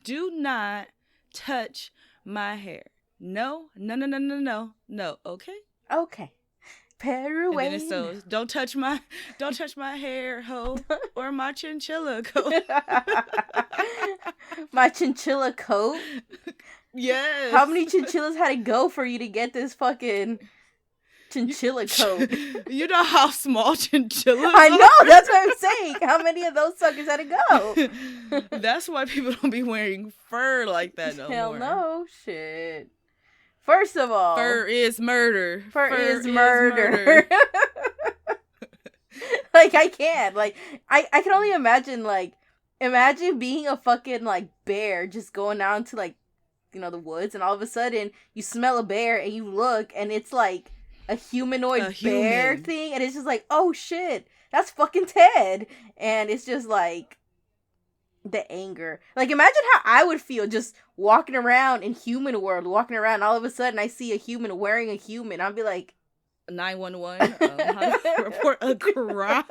do not touch my hair. No, no, no, no, no, no, no. Okay. Okay. Peruane. And then it's so don't touch my hair, ho, or my chinchilla coat. My chinchilla coat. Yes. How many chinchillas had to go for you to get this fucking chinchilla coat? You know how small chinchillas I know, that's what I'm saying. How many of those suckers had to go? That's why people don't be wearing fur like that no Hell more. no, shit. First of all, fur is murder. Fur is murder. Like, I can't. Like, I can only imagine, like, imagine being a fucking, like, bear just going out into, like, you know, the woods, and all of a sudden you smell a bear and you look and it's like a humanoid bear thing, and it's just like, oh shit, that's fucking Ted. And it's just like the anger. Like, imagine how I would feel just walking around in human world, walking around, and all of a sudden I see a human wearing a human. I'd be like, 911, how to report a crime.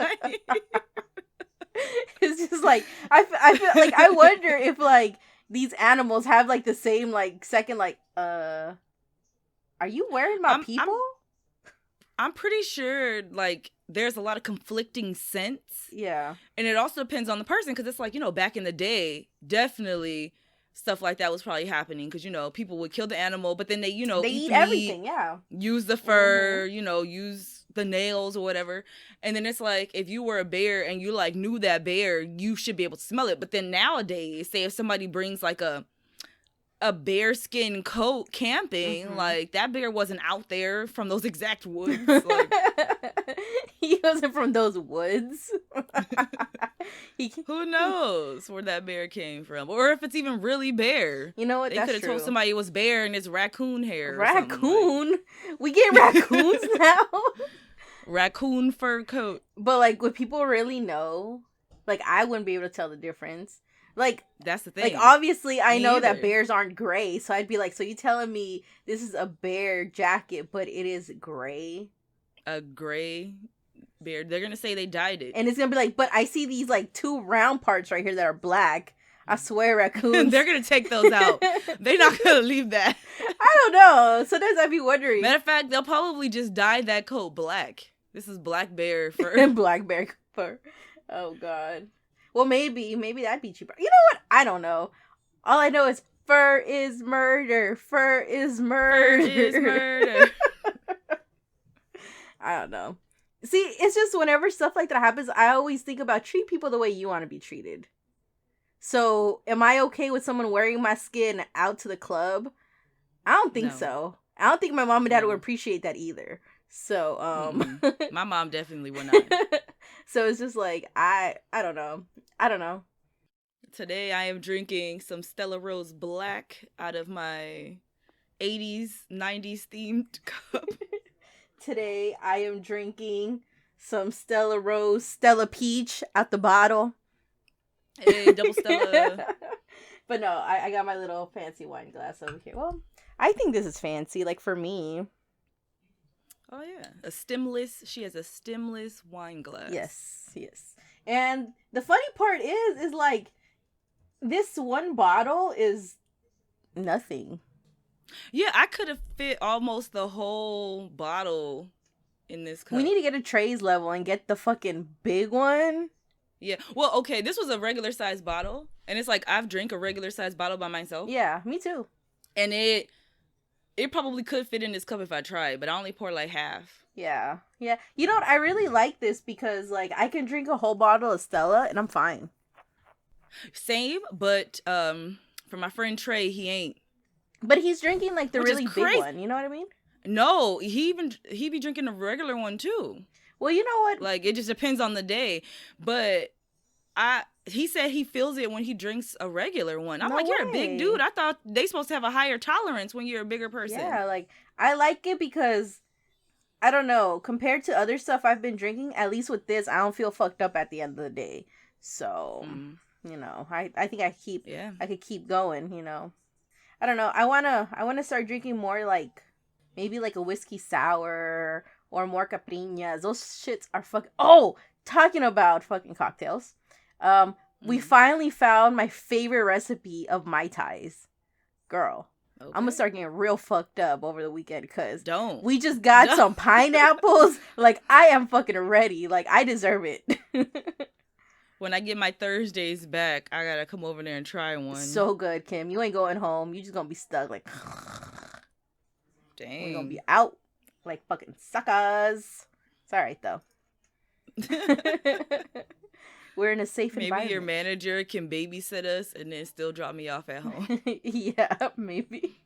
It's just like, I feel like, I wonder if, like, these animals have, like, the same, like, second, like, are you wearing my people? I'm pretty sure, like, there's a lot of conflicting scents. Yeah. And it also depends on the person, because it's like, you know, back in the day, definitely stuff like that was probably happening, because, you know, people would kill the animal, but then they, you know, they eat everything, yeah. Use the fur, you know, use the nails or whatever. And then it's like, if you were a bear and you, like, knew that bear, you should be able to smell it. But then nowadays, say if somebody brings, like, a bearskin coat camping, like, that bear wasn't out there from those exact woods. Like, he wasn't from those woods. Who knows where that bear came from, or if it's even really bear. You know what? They could have told somebody it was bear and it's raccoon hair. Raccoon? Like. We get raccoons now. Raccoon fur coat. But, like, would people really know? Like, I wouldn't be able to tell the difference. Like, that's the thing. Like, obviously, I know that bears aren't gray, so I'd be like, so you telling me this is a bear jacket, but it is gray? A gray bear. They're gonna say they dyed it. And it's gonna be like, but I see these, like, 2 round parts right here that are black. I swear, raccoons. They're gonna take those out. They're not gonna leave that. I don't know. Sometimes I'd be wondering. Matter of fact, they'll probably just dye that coat black. This is black bear fur. Black bear fur. Oh, God. Well, maybe that'd be cheaper. You know what? I don't know. All I know is fur is murder. Fur is murder. Fur is murder. I don't know. See, it's just whenever stuff like that happens, I always think about treat people the way you want to be treated. So, am I okay with someone wearing my skin out to the club? I don't think so. I don't think my mom and dad would appreciate that either. So, my mom definitely would not. So it's just like, I don't know. Today I am drinking some Stella Rose Black out of my 80s, 90s themed cup. Today I am drinking some Stella Rose Stella Peach out the bottle. Hey, double Stella. But no, I got my little fancy wine glass over here. Well, I think this is fancy, like, for me. Oh, yeah. A stemless. She has a stemless wine glass. Yes. And the funny part is like, this one bottle is nothing. Yeah, I could have fit almost the whole bottle in this cup. We need to get a trays level and get the fucking big one. Yeah. Well, okay, this was a regular size bottle. And it's like, I've drank a regular size bottle by myself. Yeah, me too. And it probably could fit in this cup if I tried, but I only poured like half. Yeah. You know what? I really like this because, like, I can drink a whole bottle of Stella and I'm fine. Same, but for my friend Trey, he ain't. But he's drinking, like, the really big one. You know what I mean? No, he be drinking a regular one too. Well, you know what? Like, it just depends on the day. But he said he feels it when he drinks a regular one. I'm like, you're a big dude. I thought they supposed to have a higher tolerance when you're a bigger person. Yeah, like, I like it because, I don't know, compared to other stuff I've been drinking, at least with this, I don't feel fucked up at the end of the day. So, you know, I think I could keep going, you know. I don't know. I wanna start drinking more, like, maybe like a whiskey sour or more caipirinhas. Those shits are fucking. Oh, talking about fucking cocktails. we finally found my favorite recipe of Mai Tais. Girl, okay. I'm gonna start getting real fucked up over the weekend because we just got some pineapples. Like, I am fucking ready. Like, I deserve it. When I get my Thursdays back, I gotta come over there and try one. So good, Kim. You ain't going home. You just gonna be stuck like... Dang. We're gonna be out like fucking suckers. It's alright, though. We're in a safe environment. Maybe your manager can babysit us and then still drop me off at home. Yeah, maybe.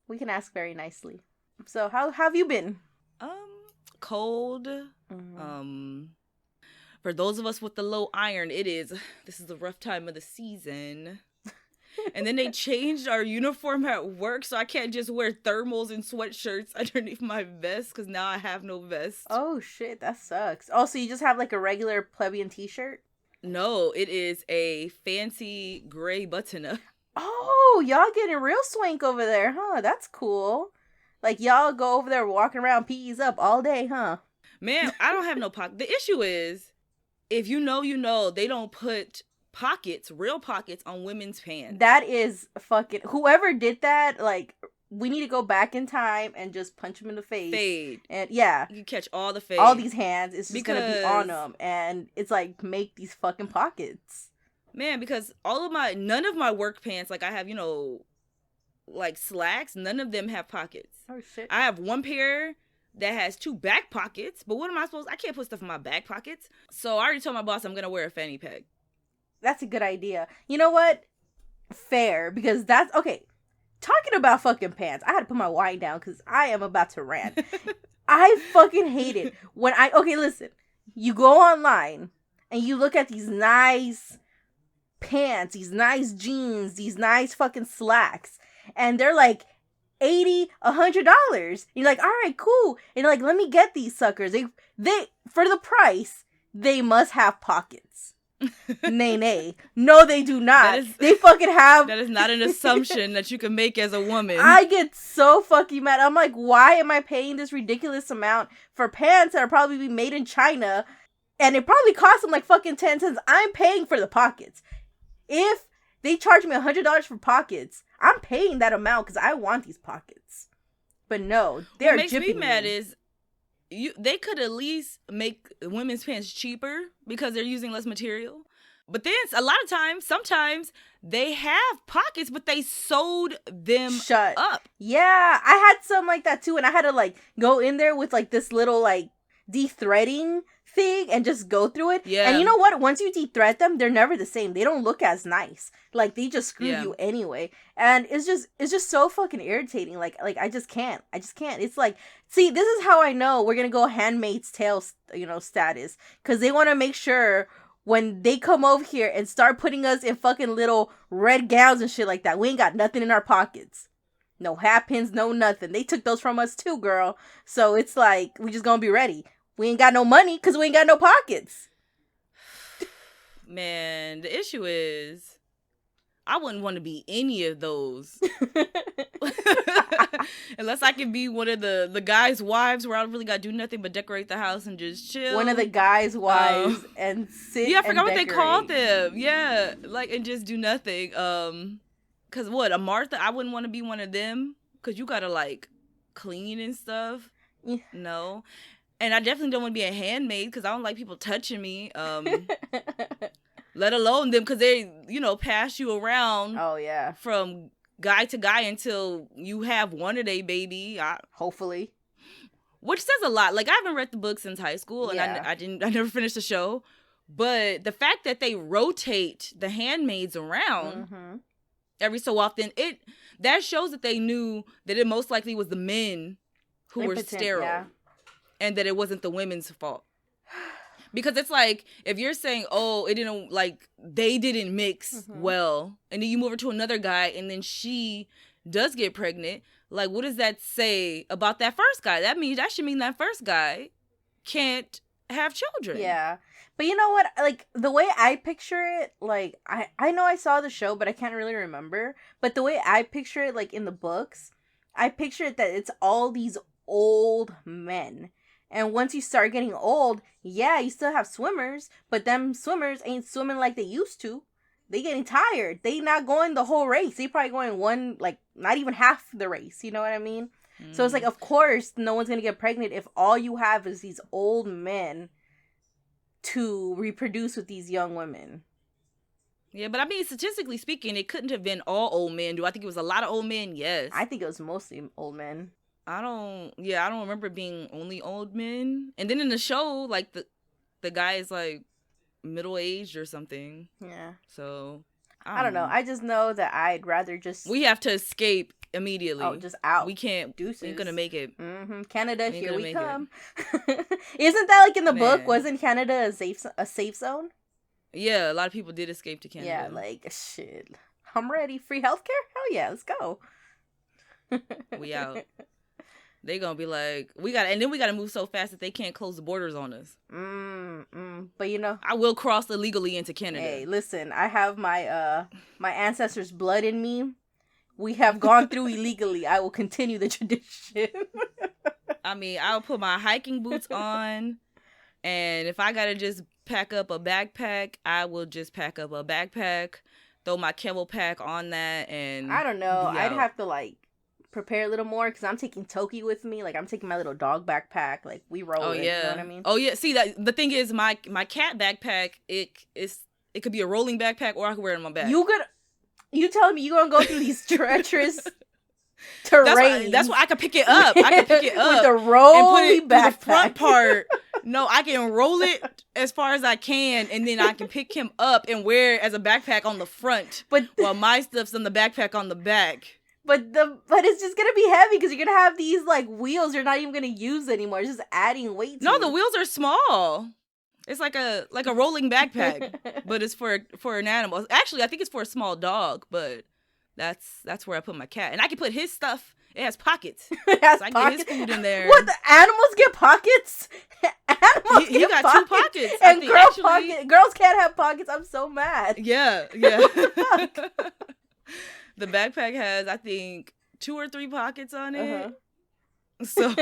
We can ask very nicely. So, how have you been? Cold. For those of us with the low iron, this is a rough time of the season. And then they changed our uniform at work, so I can't just wear thermals and sweatshirts underneath my vest, because now I have no vest. Oh, shit, that sucks. Oh, so you just have, like, a regular plebeian t-shirt? No, it is a fancy gray button-up. Oh, y'all getting real swank over there, huh? That's cool. Like, y'all go over there walking around peas up all day, huh? Man, I don't have no pocket. The issue is, if you know, they don't put real pockets on women's pants. That is fucking... Whoever did that, like, we need to go back in time and just punch them in the face. Fade. And, yeah. You catch all the fade. All these hands. It's just gonna be on them. And it's like, make these fucking pockets. Man, because none of my work pants, like, I have, like, slacks, none of them have pockets. Oh, shit. I have one pair that has 2 back pockets, but what am I supposed... I can't put stuff in my back pockets. So I already told my boss I'm gonna wear a fanny pack. That's a good idea. You know what? Fair, because that's... Okay, talking about fucking pants, I had to put my wine down because I am about to rant. I fucking hate it when Okay, listen. You go online and you look at these nice pants, these nice jeans, these nice fucking slacks, and they're like $80, $100. You're like, all right, cool. And you're like, let me get these suckers. They for the price, they must have pockets. Nay. No, they do not. They fucking have... That is not an assumption that you can make as a woman. I get so fucking mad. I'm like, why am I paying this ridiculous amount for pants that are probably made in China? And it probably cost them like fucking 10 cents. I'm paying for the pockets. If they charge me $100 for pockets, I'm paying that amount because I want these pockets. But no, they're what makes me mad is they could at least make women's pants cheaper because they're using less material. But then sometimes they have pockets, but they sewed them up. Yeah, I had some like that too, and I had to like go in there with like this little like de-threading thing and just go through it. Yeah. And you know what? Once you de-thread them, they're never the same. They don't look as nice. Like, they just screw you anyway. And it's just so fucking irritating. Like I just can't. It's like, see, this is how I know we're gonna go Handmaid's Tale, status. Because they want to make sure when they come over here and start putting us in fucking little red gowns and shit like that, we ain't got nothing in our pockets. No hat pins, no nothing. They took those from us too, girl. So it's like, we just gonna be ready. We ain't got no money because we ain't got no pockets. Man, the issue is, I wouldn't want to be any of those. Unless I can be one of the guys' wives where I don't really got to do nothing but decorate the house and just chill. One of the guys' wives and sit Yeah, I forgot what decorate. they called them. Yeah, like, and just do nothing. Because a Martha, I wouldn't want to be one of them because you got to, like, clean and stuff. Yeah. No. And I definitely don't want to be a handmaid because I don't like people touching me. Let alone them, because they, pass you around. Oh, yeah. From guy to guy until you have one of their baby. Hopefully. Which says a lot. Like, I haven't read the book since high school, and I never finished the show. But the fact that they rotate the handmaids around every so often, that shows that they knew that it most likely was the men who were sterile. Yeah. And that it wasn't the women's fault. Because it's like, if you're saying, they didn't mix well, and then you move her to another guy, and then she does get pregnant, like, what does that say about that first guy? That should mean that first guy can't have children. Yeah. But you know what? Like, the way I picture it, like, I know I saw the show, but I can't really remember. But the way I picture it, like, in the books, I picture it that it's all these old men. And once you start getting old, yeah, you still have swimmers, but them swimmers ain't swimming like they used to. They getting tired. They not going the whole race. They probably going one, like, not even half the race. You know what I mean? So it's like, of course, no one's going to get pregnant if all you have is these old men to reproduce with these young women. Yeah, but I mean, statistically speaking, it couldn't have been all old men. Do I think it was a lot of old men? Yes. I think it was mostly old men. I don't remember it being only old men. And then in the show, like, the guy is, like, middle-aged or something. Yeah. So, I don't know. I just know that I'd rather just... We have to escape immediately. Oh, just out. We can't. Deuces. We're gonna make it. Mm-hmm. Canada, here we come. Isn't that like in the book? Wasn't Canada a safe zone? Yeah, a lot of people did escape to Canada. Yeah, like, shit. I'm ready. Free healthcare? Hell yeah, let's go. We out. They gonna be like, we gotta move so fast that they can't close the borders on us. But you know, I will cross illegally into Canada. Hey, listen, I have my my ancestors' blood in me. We have gone through illegally. I will continue the tradition. I mean, I'll put my hiking boots on, and if I gotta just pack up a backpack, I will just pack up a backpack, throw my camel pack on that, and I don't know. I'd have to like prepare a little more because I'm taking Toki with me. Like, I'm taking my little dog backpack. Like, we roll. Oh, it, yeah. You know what I mean? Oh yeah. See, that the thing is, my cat backpack, it could be a rolling backpack, or I could wear it on my back. You telling me you gonna go through these treacherous terrain? That's why I can pick it up. I can pick it up with the rolling and put it backpack. The front part. No, I can roll it as far as I can, and then I can pick him up and wear it as a backpack on the front, while my stuff's in the backpack on the back. But it's just gonna be heavy because you're gonna have these like wheels you're not even gonna use anymore. It's just adding weight. No, the wheels are small. It's like a rolling backpack, but it's for an animal. Actually, I think it's for a small dog, but that's where I put my cat, and I can put his stuff. It has pockets. It has I pockets. get his food in there. What, the animals get pockets? Animals he got pockets. 2 pockets. And girls can't have pockets. I'm so mad. Yeah. The backpack has, I think, 2 or 3 pockets on it. So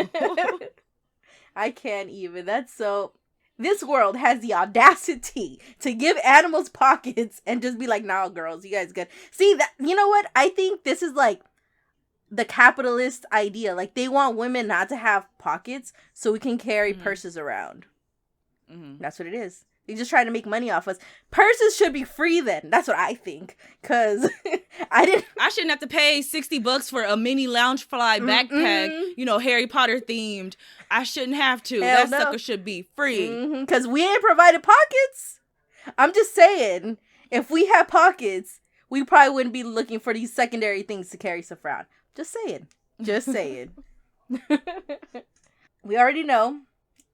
I can't even. That's so. This world has the audacity to give animals pockets and just be like, "Nah, girls, you guys good." See that? You know what? I think this is like the capitalist idea. Like, they want women not to have pockets so we can carry purses around. That's what it is. They're just trying to make money off us. Purses should be free then. That's what I think. Because I shouldn't have to pay $60 for a mini Loungefly backpack, you know, Harry Potter themed. I shouldn't have to. Hell that no. Sucker should be free. Because we ain't provided pockets. I'm just saying, if we had pockets, we probably wouldn't be looking for these secondary things to carry stuff around. Just saying. Just saying. We already know.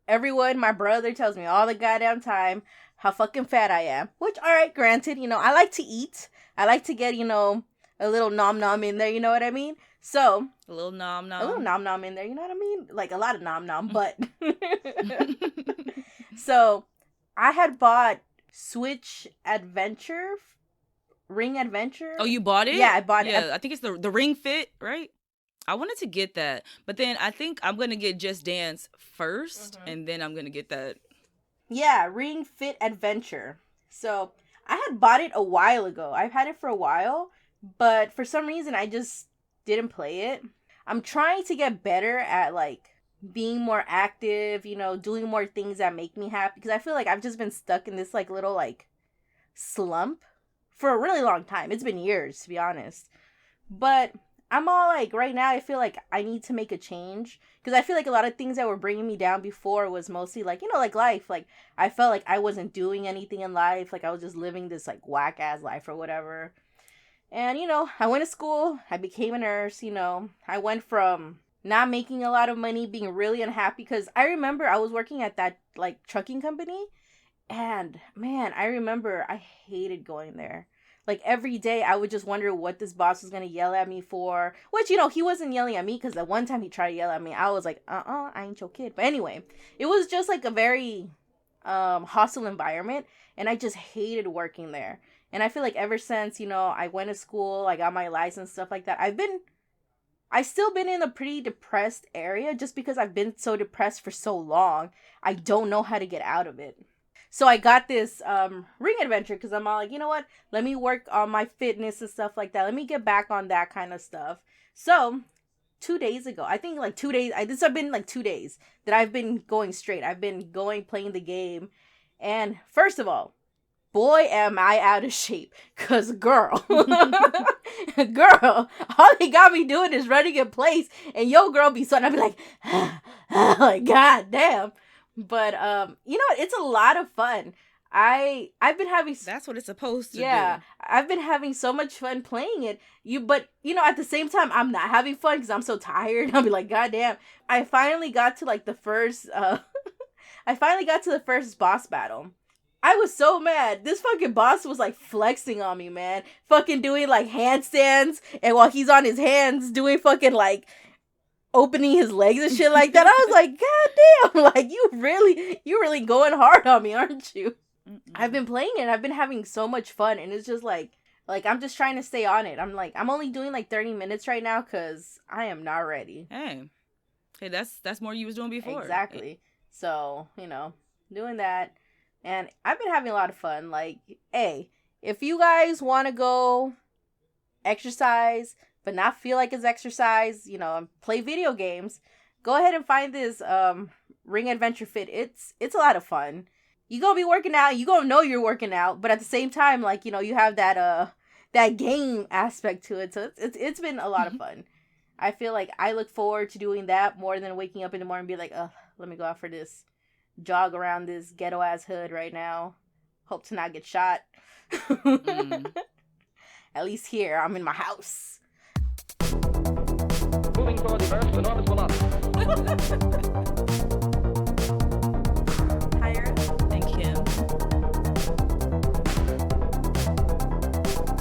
Everyone, my brother tells me all the goddamn time how fucking fat I am. Which, alright, granted, you know, I like to eat. I like to get, you know, a little nom-nom in there, you know what I mean? So. A little nom-nom. A little nom-nom in there, you know what I mean? Like, a lot of nom-nom, but. So, I had bought Switch Ring Adventure. Oh, you bought it? Yeah, I bought it. Yeah, I think it's the Ring Fit, right? I wanted to get that, but then I think I'm going to get Just Dance first, and then I'm going to get that. Yeah, Ring Fit Adventure. So, I had bought it a while ago. I've had it for a while, but for some reason, I just didn't play it. I'm trying to get better at, like, being more active, you know, doing more things that make me happy, because I feel like I've just been stuck in this, like, little, like, slump for a really long time. It's been years, to be honest. But I'm all like, right now, I feel like I need to make a change. Because I feel like a lot of things that were bringing me down before was mostly like, you know, like life. Like, I felt like I wasn't doing anything in life. Like, I was just living this, like, whack-ass life or whatever. And, you know, I went to school. I became a nurse, you know. I went from not making a lot of money, being really unhappy. Because I remember I was working at that, like, trucking company. And, man, I remember I hated going there. Like, every day, I would just wonder what this boss was going to yell at me for. Which, you know, he wasn't yelling at me, because the one time he tried to yell at me, I was like, I ain't your kid. But anyway, it was just, like, a very hostile environment, and I just hated working there. And I feel like ever since, you know, I went to school, I got my license, stuff like that, I still been in a pretty depressed area just because I've been so depressed for so long. I don't know how to get out of it. So I got this ring adventure because I'm all like, you know what? Let me work on my fitness and stuff like that. Let me get back on that kind of stuff. So 2 days ago, I think like 2 days, this have been like 2 days that I've been going straight. I've been playing the game. And first of all, boy, am I out of shape. Because, girl, all they got me doing is running in place. And yo, girl be sweating. I'd be like, like, god damn. But, you know, it's a lot of fun. I've been having... That's what it's supposed to do. Yeah, I've been having so much fun playing it. But, you know, at the same time, I'm not having fun because I'm so tired. I'll be like, god damn. I finally got to, like, the first boss battle. I was so mad. This fucking boss was like flexing on me, man. Fucking doing like handstands. And while he's on his hands doing fucking like opening his legs and shit like that. I was like, god damn. Like you really going hard on me, aren't you? Mm-mm. I've been playing it and I've been having so much fun. And it's just like I'm just trying to stay on it. I'm only doing like 30 minutes right now because I am not ready. Hey, that's more you was doing before. Exactly. So, you know, doing that. And I've been having a lot of fun. Like, hey, if you guys want to go exercise, but not feel like it's exercise, you know, and play video games, go ahead and find this Ring Adventure Fit. It's a lot of fun. You gonna be working out, you gonna know you're working out, but at the same time, like, you know, you have that game aspect to it. So it's been a lot of fun. I feel like I look forward to doing that more than waking up in the morning and be like, let me go out for this jog around this ghetto ass hood right now. Hope to not get shot. At least here, I'm in my house. Moving toward the Earth's enormous velocity. Higher. Thank you.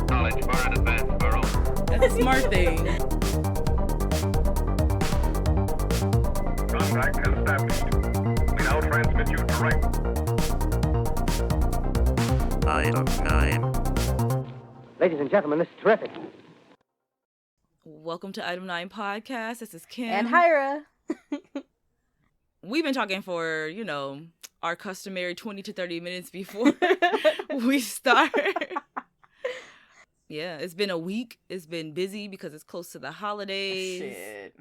Knowledge far in advance of our own. That's a smart thing. Contact established. I'll transmit you direct. Item 9. Ladies and gentlemen, this is terrific. Welcome to Item 9 Podcast. This is Kim. And Hyra. We've been talking for, you know, our customary 20 to 30 minutes before we start. Yeah, it's been a week. It's been busy because it's close to the holidays. Shit.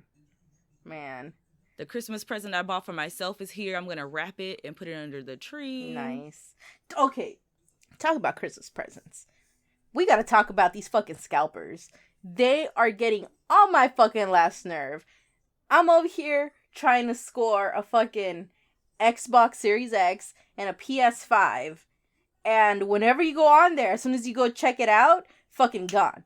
Man. The Christmas present I bought for myself is here. I'm going to wrap it and put it under the tree. Nice. Okay. Talk about Christmas presents. We got to talk about these fucking scalpers. They are getting on my fucking last nerve. I'm over here trying to score a fucking Xbox Series X and a PS5. And whenever you go on there, as soon as you go check it out, fucking gone.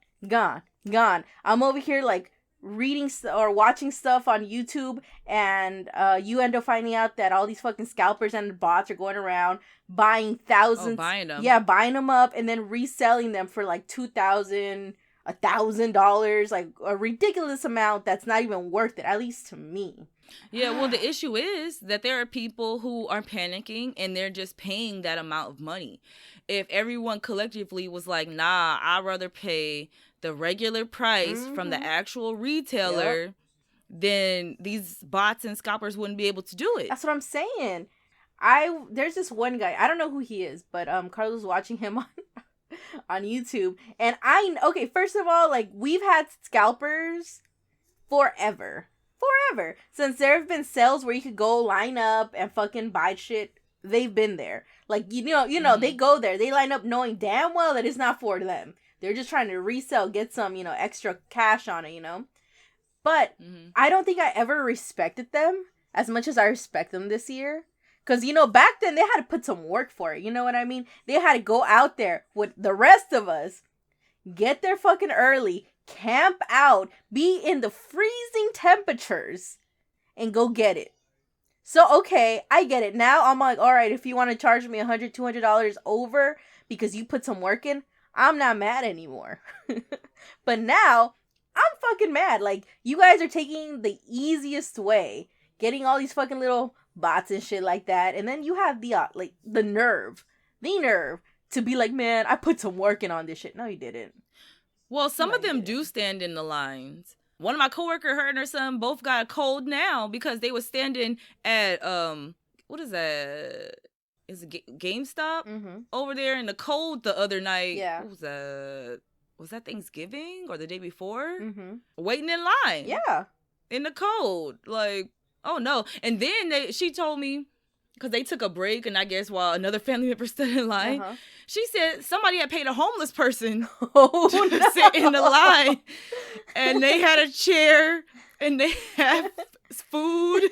I'm over here like reading or watching stuff on YouTube, and you end up finding out that all these fucking scalpers and bots are going around buying thousands. Buying them. Yeah, buying them up and then reselling them for like $2,000, $1,000, like a ridiculous amount that's not even worth it, at least to me. Yeah, well, the issue is that there are people who are panicking and they're just paying that amount of money. If everyone collectively was like, nah, I'd rather pay the regular price from the actual retailer, then these bots and scalpers wouldn't be able to do it. That's what I'm saying. There's this one guy, I don't know who he is, but Carlos watching him on YouTube, and okay, first of all, like, we've had scalpers forever. Since there have been sales where you could go line up and fucking buy shit, they've been there. Like, you know, they go there, they line up knowing damn well that it's not for them. They're just trying to resell, get some, you know, extra cash on it, you know? But I don't think I ever respected them as much as I respect them this year. Because, you know, back then they had to put some work for it. You know what I mean? They had to go out there with the rest of us, get there fucking early, camp out, be in the freezing temperatures, and go get it. So, okay, I get it. Now I'm like, all right, if you want to charge me $100, $200 over because you put some work in, I'm not mad anymore. But now, I'm fucking mad. Like, you guys are taking the easiest way, getting all these fucking little bots and shit like that, and then you have the nerve to be like, man, I put some work in on this shit. No, you didn't. Well, some of them do stand in the lines. one of my coworker, her and her son both got a cold now because they was standing at what is that? Is it GameStop over there in the cold the other night? Yeah. What was that? Was that Thanksgiving or the day before? Waiting in line. Yeah. In the cold. Like, oh no. And then she told me, because they took a break, and I guess while another family member stood in line, she said somebody had paid a homeless person to sit in the line, and they had a chair, and they had food.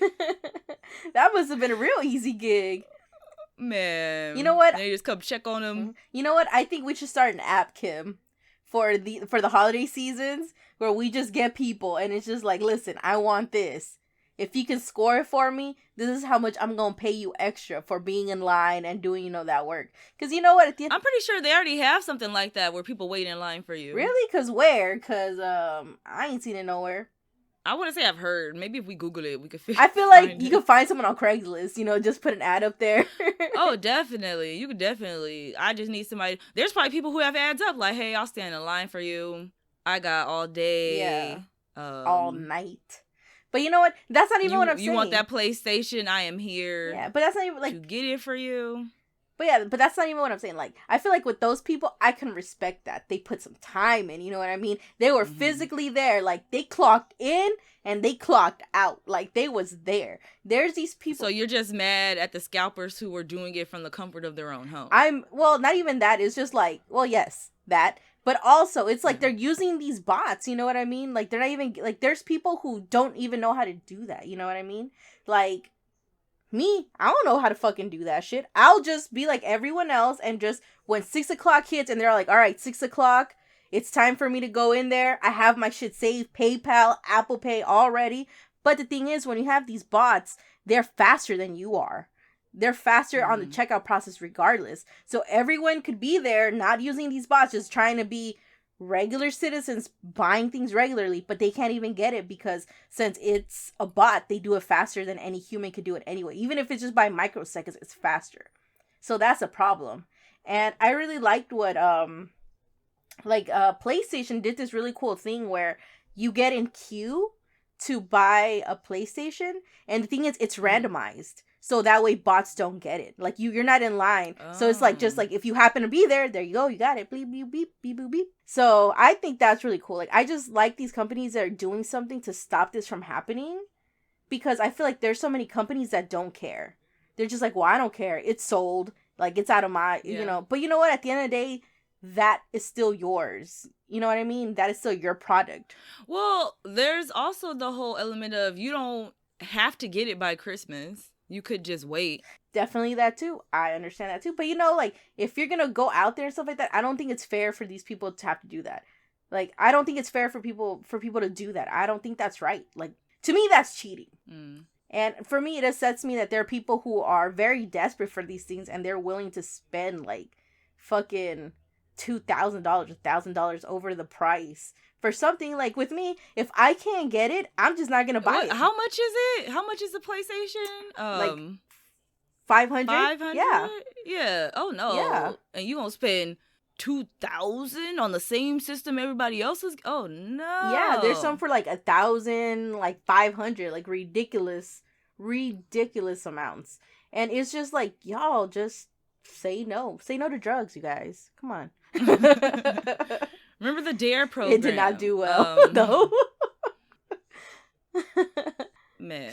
That must have been a real easy gig. Man. You know what? They just come check on them. You know what? I think we should start an app, Kim, for the holiday seasons, where we just get people, and it's just like, listen, I want this. If you can score it for me, this is how much I'm going to pay you extra for being in line and doing, that work. Because you know what? I'm pretty sure they already have something like that where people wait in line for you. Really? Because where? Because I ain't seen it nowhere. I wouldn't say I've heard. Maybe if we Google it, we could I feel like you could find someone on Craigslist, just put an ad up there. Oh, definitely. You could definitely. I just need somebody. There's probably people who have ads up like, hey, I'll stand in line for you. I got all day. Yeah. All night. But you know what? That's not even what I'm saying. You want that PlayStation? I am here. Yeah, but that's not even to get it for you. But that's not even what I'm saying. Like, I feel like with those people, I can respect that. They put some time in, you know what I mean? They were physically there. Like, they clocked in and they clocked out. Like, they was there. There's these people. So you're just mad at the scalpers who were doing it from the comfort of their own home. Well, not even that. It's just like, well, yes, that. But also, it's like they're using these bots, you know what I mean? Like, they're not even, like, there's people who don't even know how to do that, you know what I mean? Like, me, I don't know how to fucking do that shit. I'll just be like everyone else, and just, when 6 o'clock hits, and they're like, all right, 6 o'clock, it's time for me to go in there. I have my shit saved, PayPal, Apple Pay already. But the thing is, when you have these bots, they're faster than you are. They're faster on the checkout process regardless. So everyone could be there not using these bots, just trying to be regular citizens buying things regularly, but they can't even get it because since it's a bot, they do it faster than any human could do it anyway. Even if it's just by microseconds, it's faster. So that's a problem. And I really liked what PlayStation did this really cool thing where you get in queue to buy a PlayStation, and the thing is, it's randomized. So that way bots don't get it. Like, you're not in line. Oh. So it's like, just like, if you happen to be there you go, you got it. Beep, beep, beep, beep, beep, beep. So I think that's really cool. Like, I just like these companies that are doing something to stop this from happening. Because I feel like there's so many companies that don't care. They're just like, well, I don't care. It's sold. Like, it's out of my, But you know what? At the end of the day, that is still yours. You know what I mean? That is still your product. Well, there's also the whole element of you don't have to get it by Christmas. You could just wait. Definitely that too. I understand that too. But like, if you're gonna go out there and stuff like that, I don't think it's fair for these people to have to do that. Like, I don't think it's fair for people to do that. I don't think that's right. Like, to me, that's cheating. And for me, it upsets me that there are people who are very desperate for these things and they're willing to spend like fucking $2,000, $1,000 over the price for something. Like, with me, if I can't get it, I'm just not gonna buy it. How much is it? How much is the PlayStation? Like 500. 500. Yeah. Oh no. Yeah. And you gonna spend 2,000 on the same system everybody else is? Oh no. Yeah, there's some for like 1,000, like 500, like ridiculous amounts. And it's just like, y'all just say no to drugs, you guys. Come on. Remember the DARE program? It did not do well, though. Man.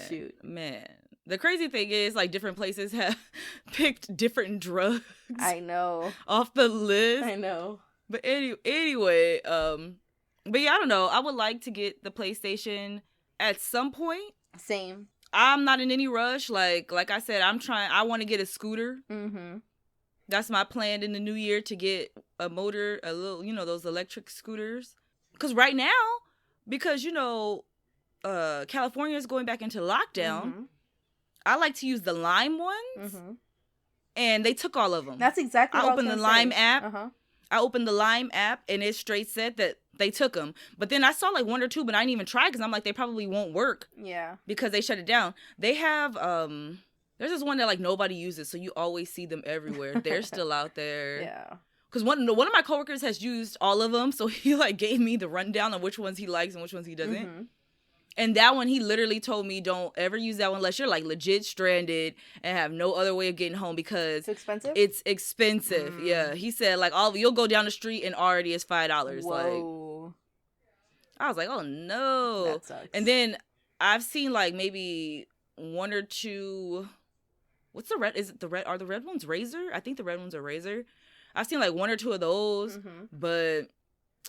The crazy thing is, like, different places have picked different drugs. I know. Off the list. I know. But anyway, but yeah, I don't know. I would like to get the PlayStation at some point. Same. I'm not in any rush. Like I said, I want to get a scooter. That's my plan in the new year, to get a little, those electric scooters. Because right now, California is going back into lockdown, I like to use the Lime ones, and they took all of them. That's exactly what I opened the Lime app. I opened the Lime app, and it straight said that they took them. But then I saw like one or two, but I didn't even try because I'm like, they probably won't work. Yeah. Because they shut it down. They have there's this one that like nobody uses, so you always see them everywhere. They're still out there. Yeah. because one of my coworkers has used all of them, so he like gave me the rundown of which ones he likes and which ones he doesn't. Mm-hmm. And that one, he literally told me, don't ever use that one unless you're like legit stranded and have no other way of getting home because It's expensive. it's expensive. Yeah, he said like you'll go down the street and already it's $5. Whoa. Like I was like, oh no. That sucks. And then I've seen like maybe one or two. What's the red? Is it the red? Are the red ones Razor? I think the red ones are Razor. I've seen like one or two of those, but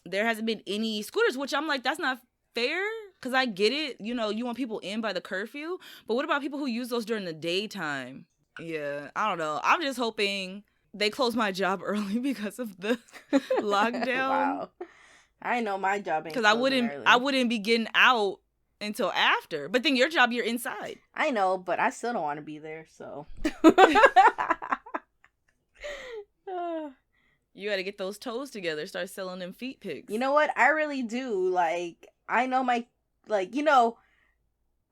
there hasn't been any scooters, which I'm like, that's not fair. Because I get it, you know, you want people in by the curfew, but what about people who use those during the daytime? Yeah, I don't know. I'm just hoping they close my job early because of the lockdown. Wow. I know my job ain't Because I closing early. wouldn't be getting out until after. But then your job, you're inside. I know, but I still don't want to be there, so. You got to get those toes together, start selling them feet pics. You know what? I really do. Like, I know my, like, you know,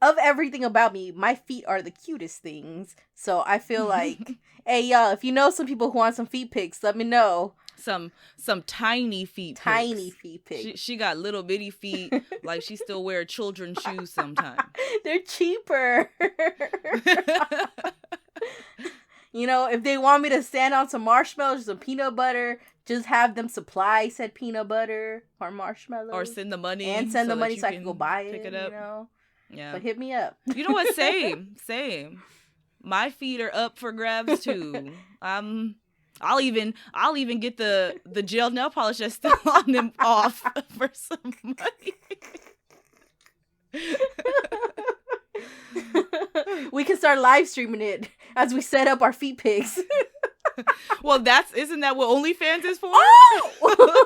of everything about me, my feet are the cutest things. So I feel like, hey, y'all, if you know some people who want some feet pics, let me know. Some tiny feet pics. Tiny feet pics. She got little bitty feet, like she still wear children's shoes sometimes. They're cheaper. You know, if they want me to stand on some marshmallows or some peanut butter, just have them supply said peanut butter or marshmallows. Or send the money. And send the money so I can can go buy pick it, up. you know? Yeah. But hit me up. You know what? Same. My feet are up for grabs too. I'll even get the gel nail polish that's still on them off for some money. We can start live streaming it as we set up our feet pics. Well, isn't that what OnlyFans is for? Oh!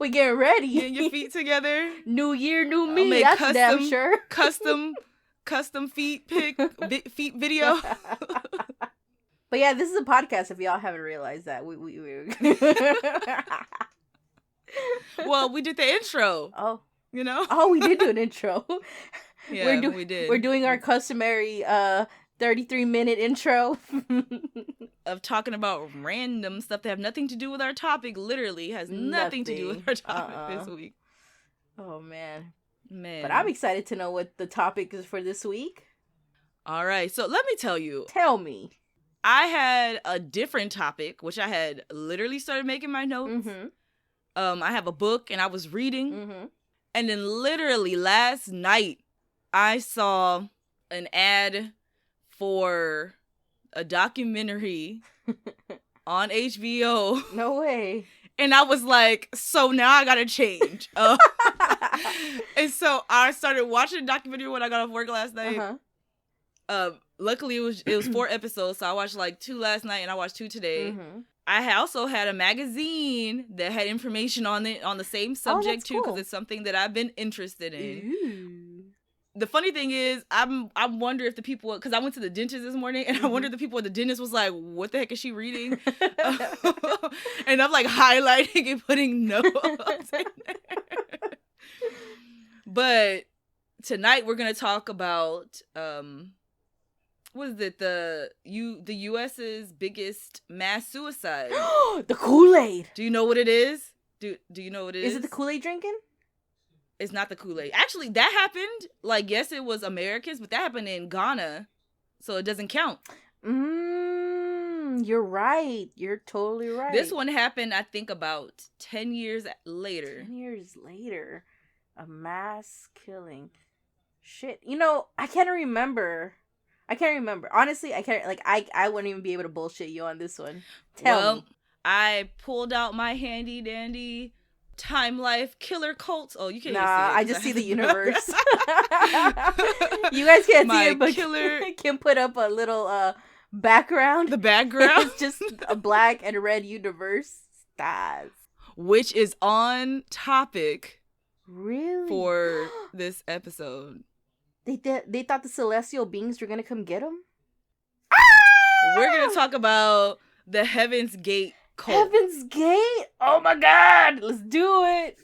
We getting ready. Getting your feet together. New year, new I'll me. make That's damn sure. Custom feet feet video. But yeah, this is a podcast. If y'all haven't realized that, we Well, we did the intro. Oh, You know. oh, we did do an intro. Yeah, we did. We're doing our customary 33-minute intro. Of talking about random stuff that have nothing to do with our topic. Literally has nothing to do with our topic this week. Oh man. Man. But I'm excited to know what the topic is for this week. All right, so let me tell you. Tell me. I had a different topic, which I had literally started making my notes. Mm-hmm. I have a book and I was reading. Mm-hmm. And then literally last night, I saw an ad for a documentary on HBO. No way. And I was like, so now I gotta change. And so I started watching a documentary when I got off work last night. Uh-huh. Luckily, it was 4 episodes, so I watched like 2 last night and I watched 2 today. Mm-hmm. I also had a magazine that had information on it on the same subject too, because cool. it's something that I've been interested in. Ooh. The funny thing is, I wonder if the people, because I went to the dentist this morning, and I wonder if the people at the dentist was like, "What the heck is she reading?" And I'm like highlighting and putting notes in there. But tonight we're gonna talk about what is it? The U.S.'s biggest mass suicide. The Kool-Aid. Do you know what it is? Do you know what it is? Is it the Kool-Aid drinking? It's not the Kool-Aid. Actually, that happened. Like, yes, it was Americans, but that happened in Ghana, so it doesn't count. You're right. You're totally right. This one happened, I think, about 10 years later. 10 years later, a mass killing. Shit. You know, I can't remember. Honestly, I can't, like, I wouldn't even be able to bullshit you on this one. Tell me. I pulled out my handy dandy Time Life Killer Cult. Oh, you can't Nah, even see it. I just see the universe. You guys can't see it, but killer... Kim put up a little background. The background? It's just a black and red universe. Stars. Which is on topic. Really? For this episode. They thought the celestial beings were gonna come get them? We're gonna talk about the Heaven's Gate cult. Heaven's Gate? Oh my god! Let's do it!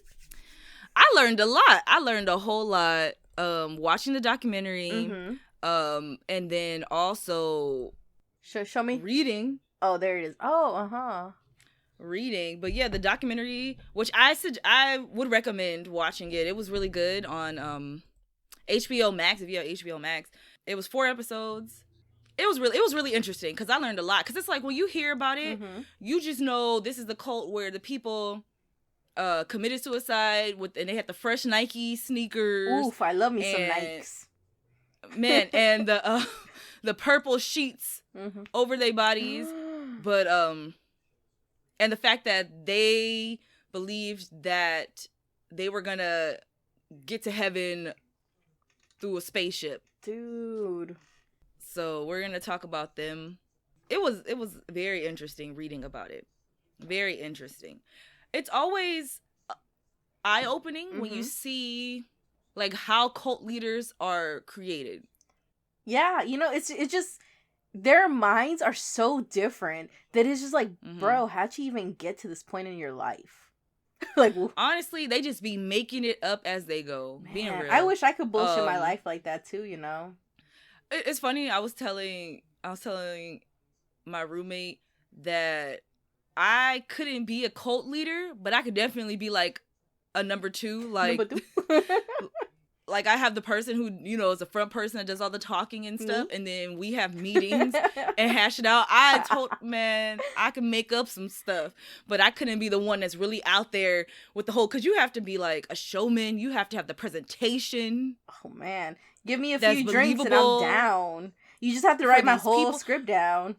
I learned a lot. I learned a whole lot watching the documentary. Mm-hmm. And then also Show me. reading Oh, there it is. Oh, reading. But yeah, the documentary, which I would recommend watching it. It was really good on HBO Max. If you have HBO Max, it was 4 episodes. It was really interesting because I learned a lot. Because it's like when you hear about it, you just know this is the cult where the people committed suicide and they had the fresh Nike sneakers. Oof, I love me some Nikes. Man, and the purple sheets over their bodies. But and the fact that they believed that they were gonna get to heaven through a spaceship. Dude. So we're gonna talk about them. It was very interesting reading about it. Very interesting. It's always eye-opening when you see like how cult leaders are created. Yeah, you know, it's just their minds are so different that it's just like, bro, how'd you even get to this point in your life? Like, honestly, they just be making it up as they go. Man, being real. I wish I could bullshit my life like that too, you know. It's funny. I was telling my roommate that I couldn't be a cult leader, but I could definitely be like a number 2. Like, like I have the person who, you know, is the front person that does all the talking and stuff, and then we have meetings and hash it out. I can make up some stuff, but I couldn't be the one that's really out there with the whole, because you have to be like a showman. You have to have the presentation. Oh man, give me a few drinks and I'm down. You just have to write my whole script down.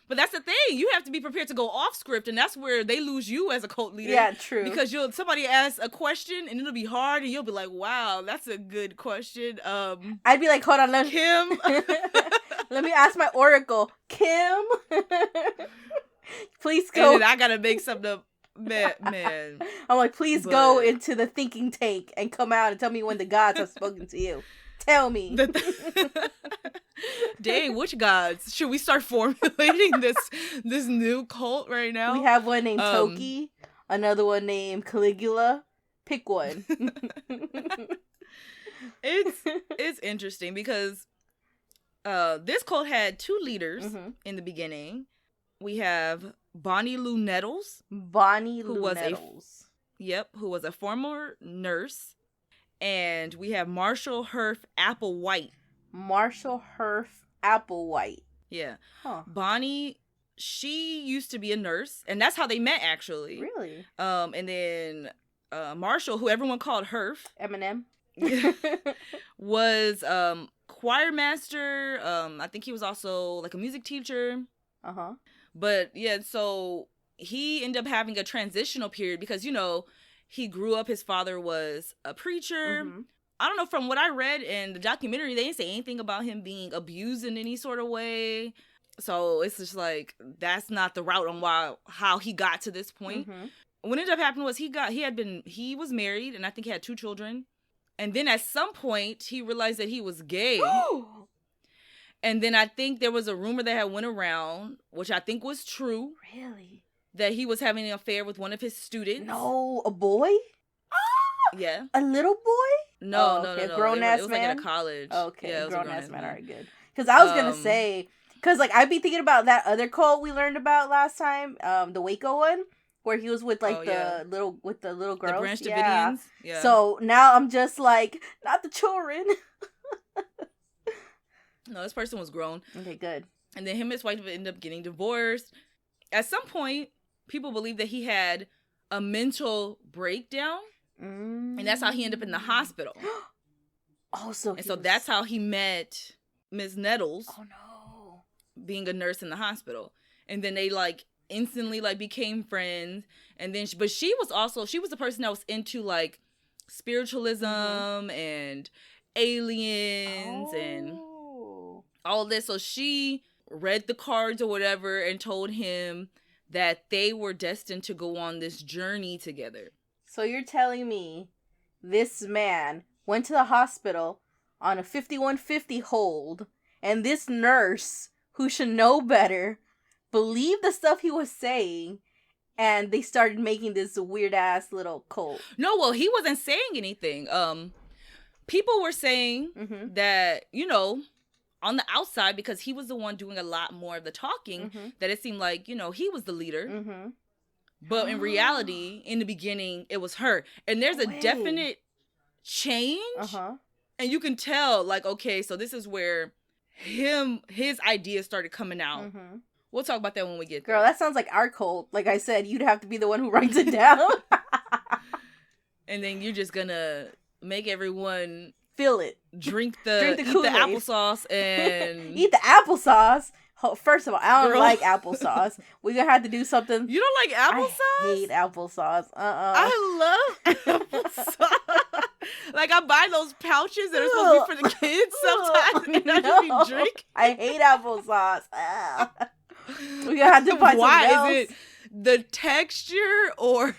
But that's the thing. You have to be prepared to go off script, and that's where they lose you as a cult leader. Yeah, true. Because somebody asks a question, and it'll be hard, and you'll be like, "Wow, that's a good question." I'd be like, "Hold on, Kim, let me ask my oracle, Kim. Please go." And then I gotta make something up, man. I'm like, please go into the thinking tank and come out and tell me when the gods have spoken to you. Tell me. Dang, which gods? Should we start formulating this new cult right now? We have one named Toki, another one named Caligula. Pick one. It's interesting because this cult had 2 leaders in the beginning. We have Bonnie Lou Nettles. Who was a former nurse. And we have Marshall Herff Applewhite. Yeah. Huh. Bonnie, she used to be a nurse, and that's how they met, actually. Really? And then Marshall, who everyone called Herff. Eminem. was choir master. I think he was also like a music teacher. Uh-huh. But yeah, so he ended up having a transitional period because, you know, he grew up, his father was a preacher. I don't know, from what I read in the documentary, they didn't say anything about him being abused in any sort of way. So it's just like, that's not the route on how he got to this point. What ended up happening was he was married, and I think he had 2 children. And then at some point, he realized that he was gay. And then I think there was a rumor that had went around, which I think was true. Really? That he was having an affair with one of his students. No, a boy? Yeah. A little boy? No. A grown-ass man? It was like at a college. Okay, yeah, a grown-ass man. All right, good. Because I was going to say, because like I'd be thinking about that other cult we learned about last time, the Waco one, where he was with like the little girls. The Branch Davidians? Yeah. So now I'm just like, not the children. No, this person was grown. Okay, good. And then him and his wife ended up getting divorced. At some point, people believe that he had a mental breakdown, and that's how he ended up in the hospital. So that's how he met Ms. Nettles. Oh no! Being a nurse in the hospital, and then they like instantly like became friends. And then, but she was the person that was into like spiritualism and aliens and all this. So she read the cards or whatever and told him that they were destined to go on this journey together. So you're telling me this man went to the hospital on a 5150 hold, and this nurse, who should know better, believed the stuff he was saying, and they started making this weird-ass little cult. No, well, he wasn't saying anything. People were saying that, you know, on the outside, because he was the one doing a lot more of the talking, that it seemed like, you know, he was the leader. But in reality, in the beginning, it was her. And there's a definite change. And you can tell, like, okay, so this is where his ideas started coming out. We'll talk about that when we get there. Girl, that sounds like our cult. Like I said, you'd have to be the one who writes it down. And then you're just gonna make everyone feel it. Drink the applesauce and eat the applesauce. First of all, I don't like applesauce. We're gonna have to do something. You don't like applesauce? I hate applesauce. I love applesauce. Like, I buy those pouches that are supposed to be for the kids sometimes, and I just be drink. I hate applesauce. We're gonna have to find something else. Is it the texture or?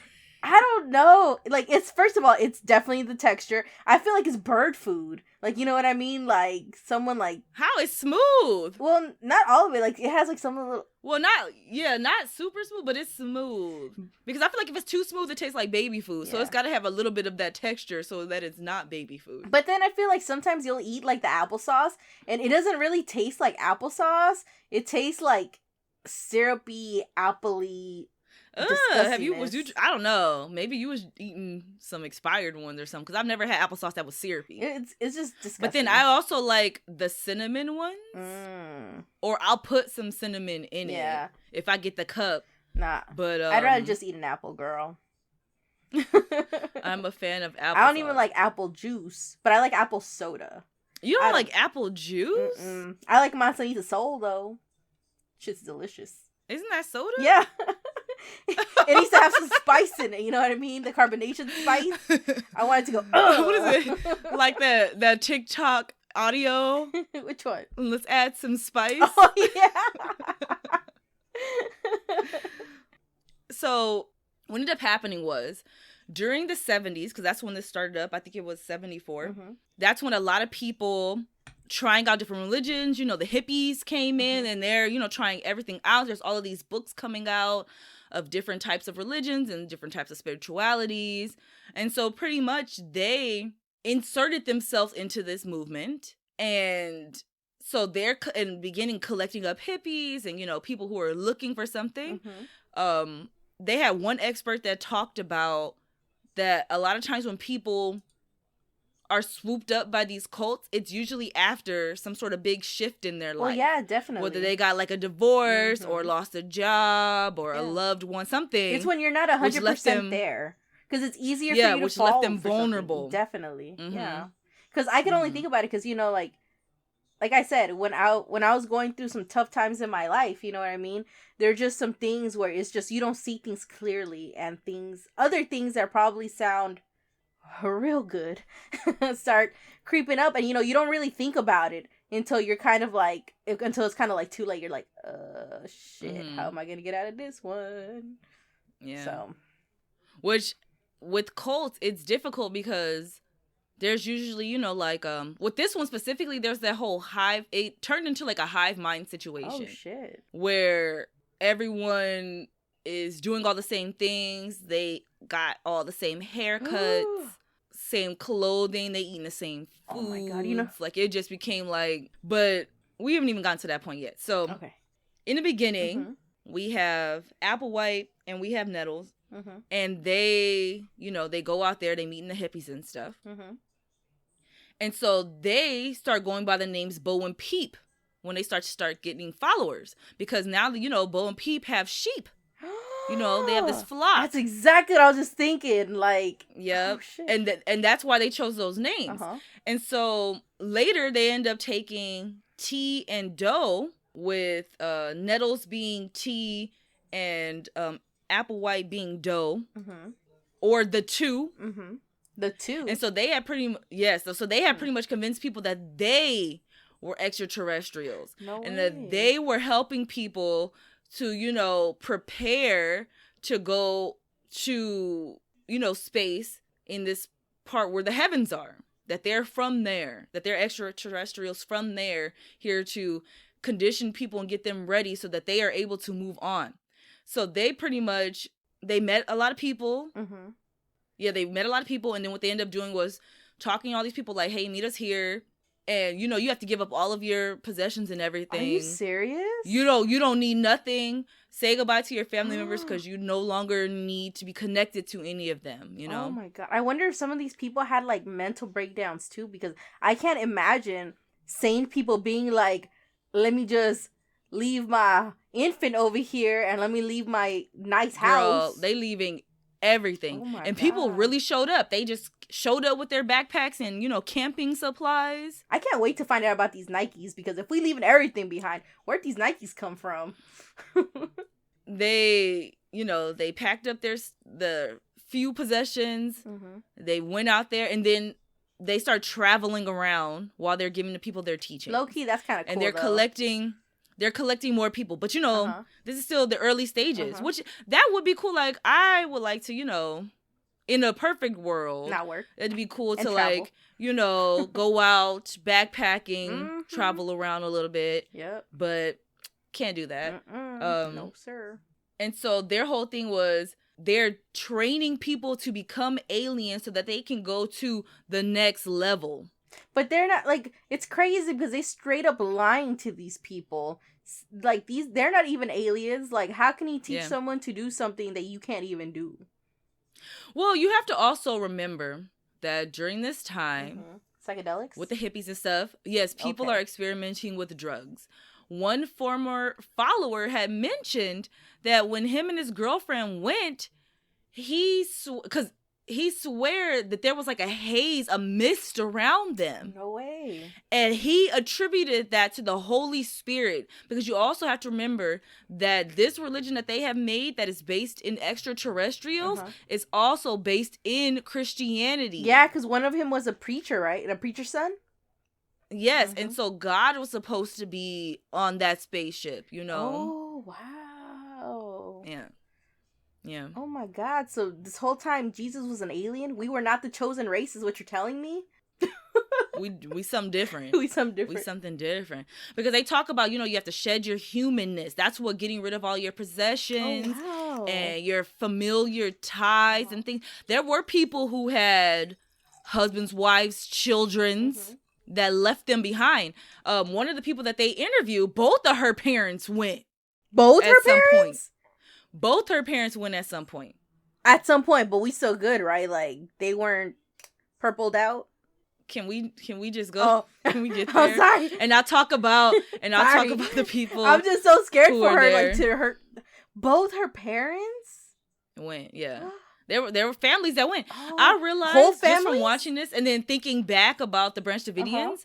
I don't know. Like, it's, first of all, it's definitely the texture. I feel like it's bird food. Like, you know what I mean? Like, someone like... How? It's smooth. Well, not all of it. Like, it has like some little... Well, not super smooth, but it's smooth. Because I feel like if it's too smooth, it tastes like baby food. So it's got to have a little bit of that texture so that it's not baby food. But then I feel like sometimes you'll eat like the applesauce and it doesn't really taste like applesauce. It tastes like syrupy, appley... have you? I don't know. Maybe you was eating some expired ones or something. Because I've never had applesauce that was syrupy. It's just disgusting. But then I also like the cinnamon ones, or I'll put some cinnamon in it if I get the cup. Nah, but I'd rather just eat an apple, girl. I'm a fan of apple. I don't even like apple juice, but I like apple soda. You don't like apple juice? I like Manzanita Sol though. Shit's delicious. Isn't that soda? Yeah. It needs to have some spice in it, you know what I mean? The carbonation spice. I want it to go, ugh. What is it? Like that TikTok audio? Which one? Let's add some spice. Oh, yeah. So, what ended up happening was, during the 70s, because that's when this started up, I think it was 74, that's when a lot of people trying out different religions, you know, the hippies came in and they're, you know, trying everything out. There's all of these books coming out of different types of religions and different types of spiritualities. And so pretty much they inserted themselves into this movement. And so they're in the beginning collecting up hippies and, you know, people who are looking for something. They had one expert that talked about that a lot of times when people are swooped up by these cults, it's usually after some sort of big shift in their life. Well, yeah, definitely. Whether they got like a divorce or lost a job or a loved one, something. It's when you're not 100% there. Because it's easier for you to which fall left them for vulnerable. Something. Definitely. Yeah. Because I can only think about it because, you know, like I said, when I was going through some tough times in my life, you know what I mean? There are just some things where it's just you don't see things clearly, and other things that probably sound real good start creeping up, and you know you don't really think about it until you're kind of like until it's kind of like too late. You're like, shit, how am I gonna get out of this one? Yeah. So, which with cults, it's difficult because there's usually, you know, like with this one specifically, there's that whole hive. It turned into like a hive mind situation. Oh shit! Where everyone is doing all the same things. They got all the same haircuts, same clothing. They eating the same food. Oh my god! You know, like it just became like. But we haven't even gotten to that point yet. So, in the beginning, we have Applewhite and we have Nettles. And they, you know, they go out there, they meet in the hippies and stuff. And so they start going by the names Bo and Peep when they start getting followers. Because now, you know, Bo and Peep have sheep. You know, they have this flock. That's exactly what I was just thinking. Like, yeah. Oh, and that's why they chose those names. And so later they end up taking T and Doe, with Nettles being T and Applewhite being Doe, or the two. The two. And so they had so they had pretty much convinced people that they were extraterrestrials. And that they were helping people to, you know, prepare to go to, you know, space in this part where the heavens are. That they're from there. That they're extraterrestrials from there, here to condition people and get them ready so that they are able to move on. So they pretty much, they met a lot of people. Yeah, they met a lot of people. And then what they ended up doing was talking to all these people like, hey, meet us here. And you know, you have to give up all of your possessions and everything. Are you serious? You don't need nothing. Say goodbye to your family members because you no longer need to be connected to any of them, you know? Oh my god. I wonder if some of these people had like mental breakdowns too, because I can't imagine sane people being like, let me just leave my infant over here and let me leave my nice house. Girl, they leaving everything. Oh my and people God. really showed up. They just showed up with their backpacks and, you know, camping supplies. I can't wait to find out about these Nikes, because if we leaving everything behind, where'd these Nikes come from? They, you know, they packed up the few possessions. Mm-hmm. They went out there and then they start traveling around while they're giving the people their teaching. Low key, that's kind of cool. And they're collecting more people. But you know, this is still the early stages, which that would be cool. Like, I would like to, you know, in a perfect world, not work. it'd be cool And to travel. like, you know, go out backpacking, travel around a little bit. Yep. But can't do that. No, sir. And so their whole thing was they're training people to become aliens so that they can go to the next level. But they're not, like, it's crazy because they straight up lying to these people. Like, they're not even aliens. Like, how can you teach someone to do something that you can't even do? Well, you have to also remember that during this time, Psychedelics? with the hippies and stuff, yes, people are experimenting with drugs. One former follower had mentioned that when him and his girlfriend went, he swear that there was like a haze, a mist around them. No way. And he attributed that to the Holy Spirit, because you also have to remember that this religion that they have made that is based in extraterrestrials is also based in Christianity. Yeah, because one of him was a preacher, right? A preacher's son? Yes, and so God was supposed to be on that spaceship, you know? Oh, wow. Yeah. Yeah. Oh my god, so this whole time Jesus was an alien? We were not the chosen race is what you're telling me? We something different. We something different. We something different. Because they talk about, you know, you have to shed your humanness. That's what getting rid of all your possessions and your familiar ties and things. There were people who had husbands, wives, children's that left them behind. One of the people that they interviewed, both of her parents went. Both at her some parents? point. Both her parents went at some point. At some point, but we still good, right? Like, they weren't purpled out? Can we just go? Can we get there? I'm sorry. And I'll talk about the people. I'm just so scared who for are her, there. like, to her. Both her parents went, yeah. There were families that went. Oh, I realized whole just from families? watching this and then thinking back about the Branch Davidians,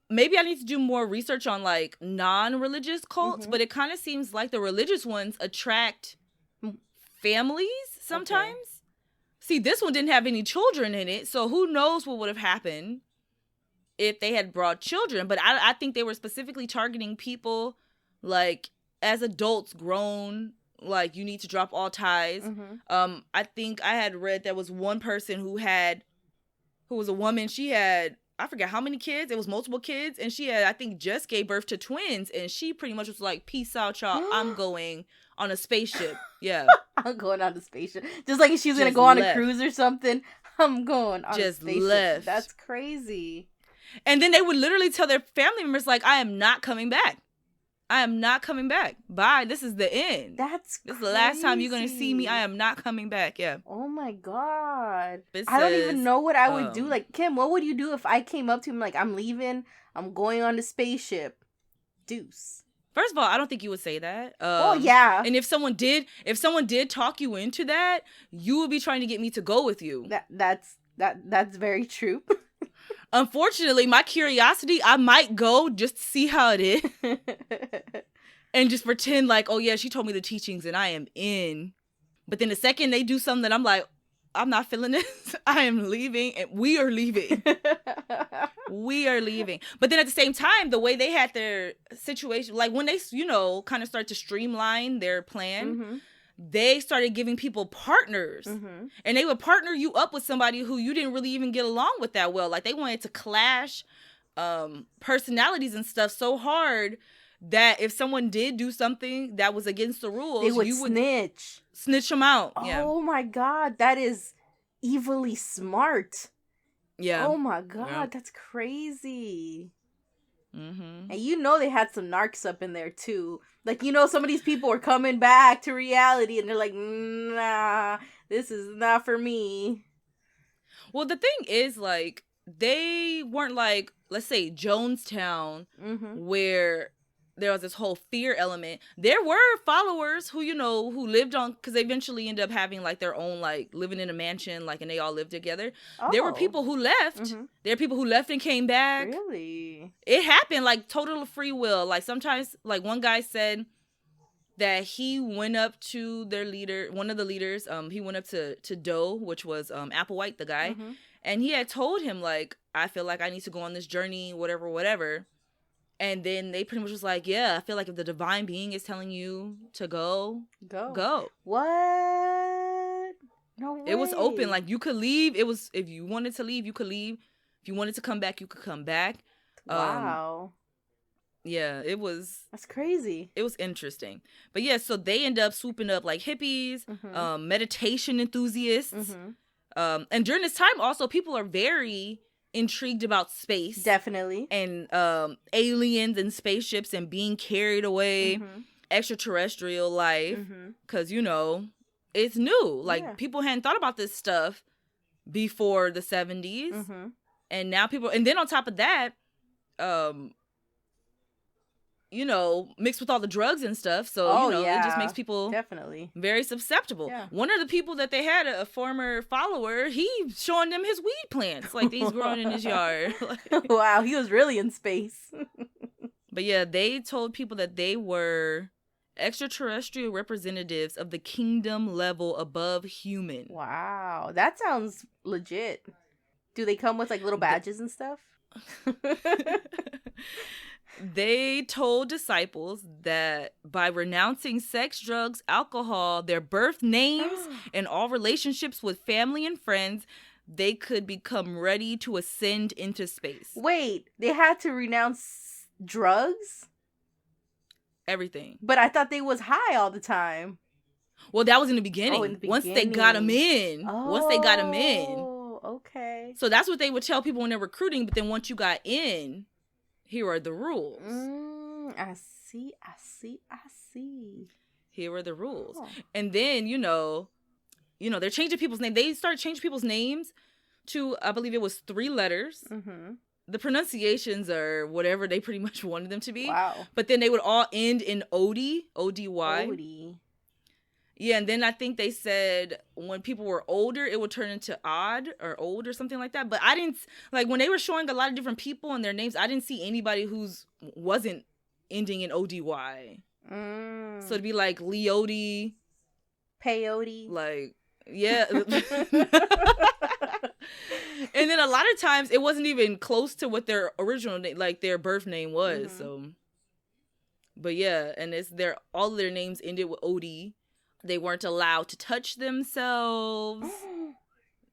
maybe I need to do more research on like non-religious cults, but it kind of seems like the religious ones attract families sometimes. Okay. See, this one didn't have any children in it, so who knows what would have happened if they had brought children. But I think they were specifically targeting people like as adults, grown, like you need to drop all ties. I think I had read there was one person who was a woman. She had, I forget how many kids. It was multiple kids. And she had, I think, just gave birth to twins. And she pretty much was like, peace out, y'all. I'm going on a spaceship. Yeah. I'm going on a spaceship. Just like if she was going to Just go on a left. cruise or something. I'm going on Just a spaceship. left. That's crazy. And then they would literally tell their family members, like, I am not coming back. I am not coming back. Bye. This is the end. That's This is the last time you're going to see me. crazy. I am not coming back. Yeah. Oh my god. It I don't says, even know what I would do. um, Like, Kim, what would you do if I came up to him like, I'm leaving, I'm going on the spaceship? Deuce. First of all, I don't think you would say that. Oh yeah. And if someone did talk you into that, you would be trying to get me to go with you. That's very true. Unfortunately, my curiosity, I might go just to see how it is and just pretend like, oh yeah, she told me the teachings and I am in. But then the second they do something that I'm like, I'm not feeling this, I am leaving and we are leaving. We are leaving. But then at the same time, the way they had their situation, like when they, you know, kind of start to streamline their plan, they started giving people partners. And they would partner you up with somebody who you didn't really even get along with that well. Like they wanted to clash personalities and stuff so hard that if someone did do something that was against the rules, They would you would snitch them out. Oh my god, that is evilly smart. Yeah. Oh my god, Yep. that's crazy. Mm-hmm. And you know they had some narcs up in there too. Like, you know, some of these people were coming back to reality and they're like, nah, this is not for me. Well, the thing is, like, they weren't like, let's say, Jonestown, Mm-hmm. where there was this whole fear element. There were followers who, who lived on, because they eventually ended up having, like, their own, like, living in a mansion, like, and they all lived together. There were people who left. Mhm. There are people who left and came back. Really? It happened, like, total free will. Like, sometimes, like, one guy said that he went up to their leader, one of the leaders, he went up to Doe, which was Applewhite, the guy, Mhm. and he had told him, like, I feel like I need to go on this journey, whatever. And then they pretty much was like, yeah, I feel like if the divine being is telling you to go. What? No way. It was open. Like, you could leave. It was, if you wanted to leave, you could leave. If you wanted to come back, you could come back. Wow. Yeah, it was That's crazy. interesting. But yeah, so they end up swooping up like hippies, Mhm. meditation enthusiasts. Mhm. And during this time also, people are very intrigued about space. Definitely. And aliens and spaceships and being carried away, Mhm. extraterrestrial life, Mhm. because it's new. Like, Yeah. people hadn't thought about this stuff before the 70s, Mhm. and now people, and then on top of that, mixed with all the drugs and stuff, so it just makes people definitely very susceptible. Yeah. One of the people that they had, a former follower, he showing them his weed plants, like, he's growing in his yard. Like, Wow, he was really in space. but yeah, they told people that they were extraterrestrial representatives of the kingdom level above human. Wow, that sounds legit. Do they come with like little badges and stuff? They told disciples that by renouncing sex, drugs, alcohol, their birth names, and all relationships with family and friends, they could become ready to ascend into space. Wait, they had to renounce drugs? Everything. But I thought they was high all the time. Well, that was in the beginning. Oh, in the Once they got them beginning. in. Once they got them in. Oh, okay. So that's what they would tell people when they're recruiting. But then once you got in, here are the rules. I see. Here are the rules. Oh. And then, they're changing people's names. They started changing people's names to, I believe it was 3 letters. Mm-hmm. The pronunciations are whatever they pretty much wanted them to be. Wow. But then they would all end in Ody, O-D-Y. Odie. Yeah, and then I think they said when people were older, it would turn into odd or old or something like that. But I didn't, like, when they were showing a lot of different people and their names, I didn't see anybody who's wasn't ending in O-D-Y. So it'd be like Leody. Peyote. Like, yeah. And then a lot of times it wasn't even close to what their original name, like their birth name was. Mhm. So, but yeah, and all of their names ended with Odie. They weren't allowed to touch themselves.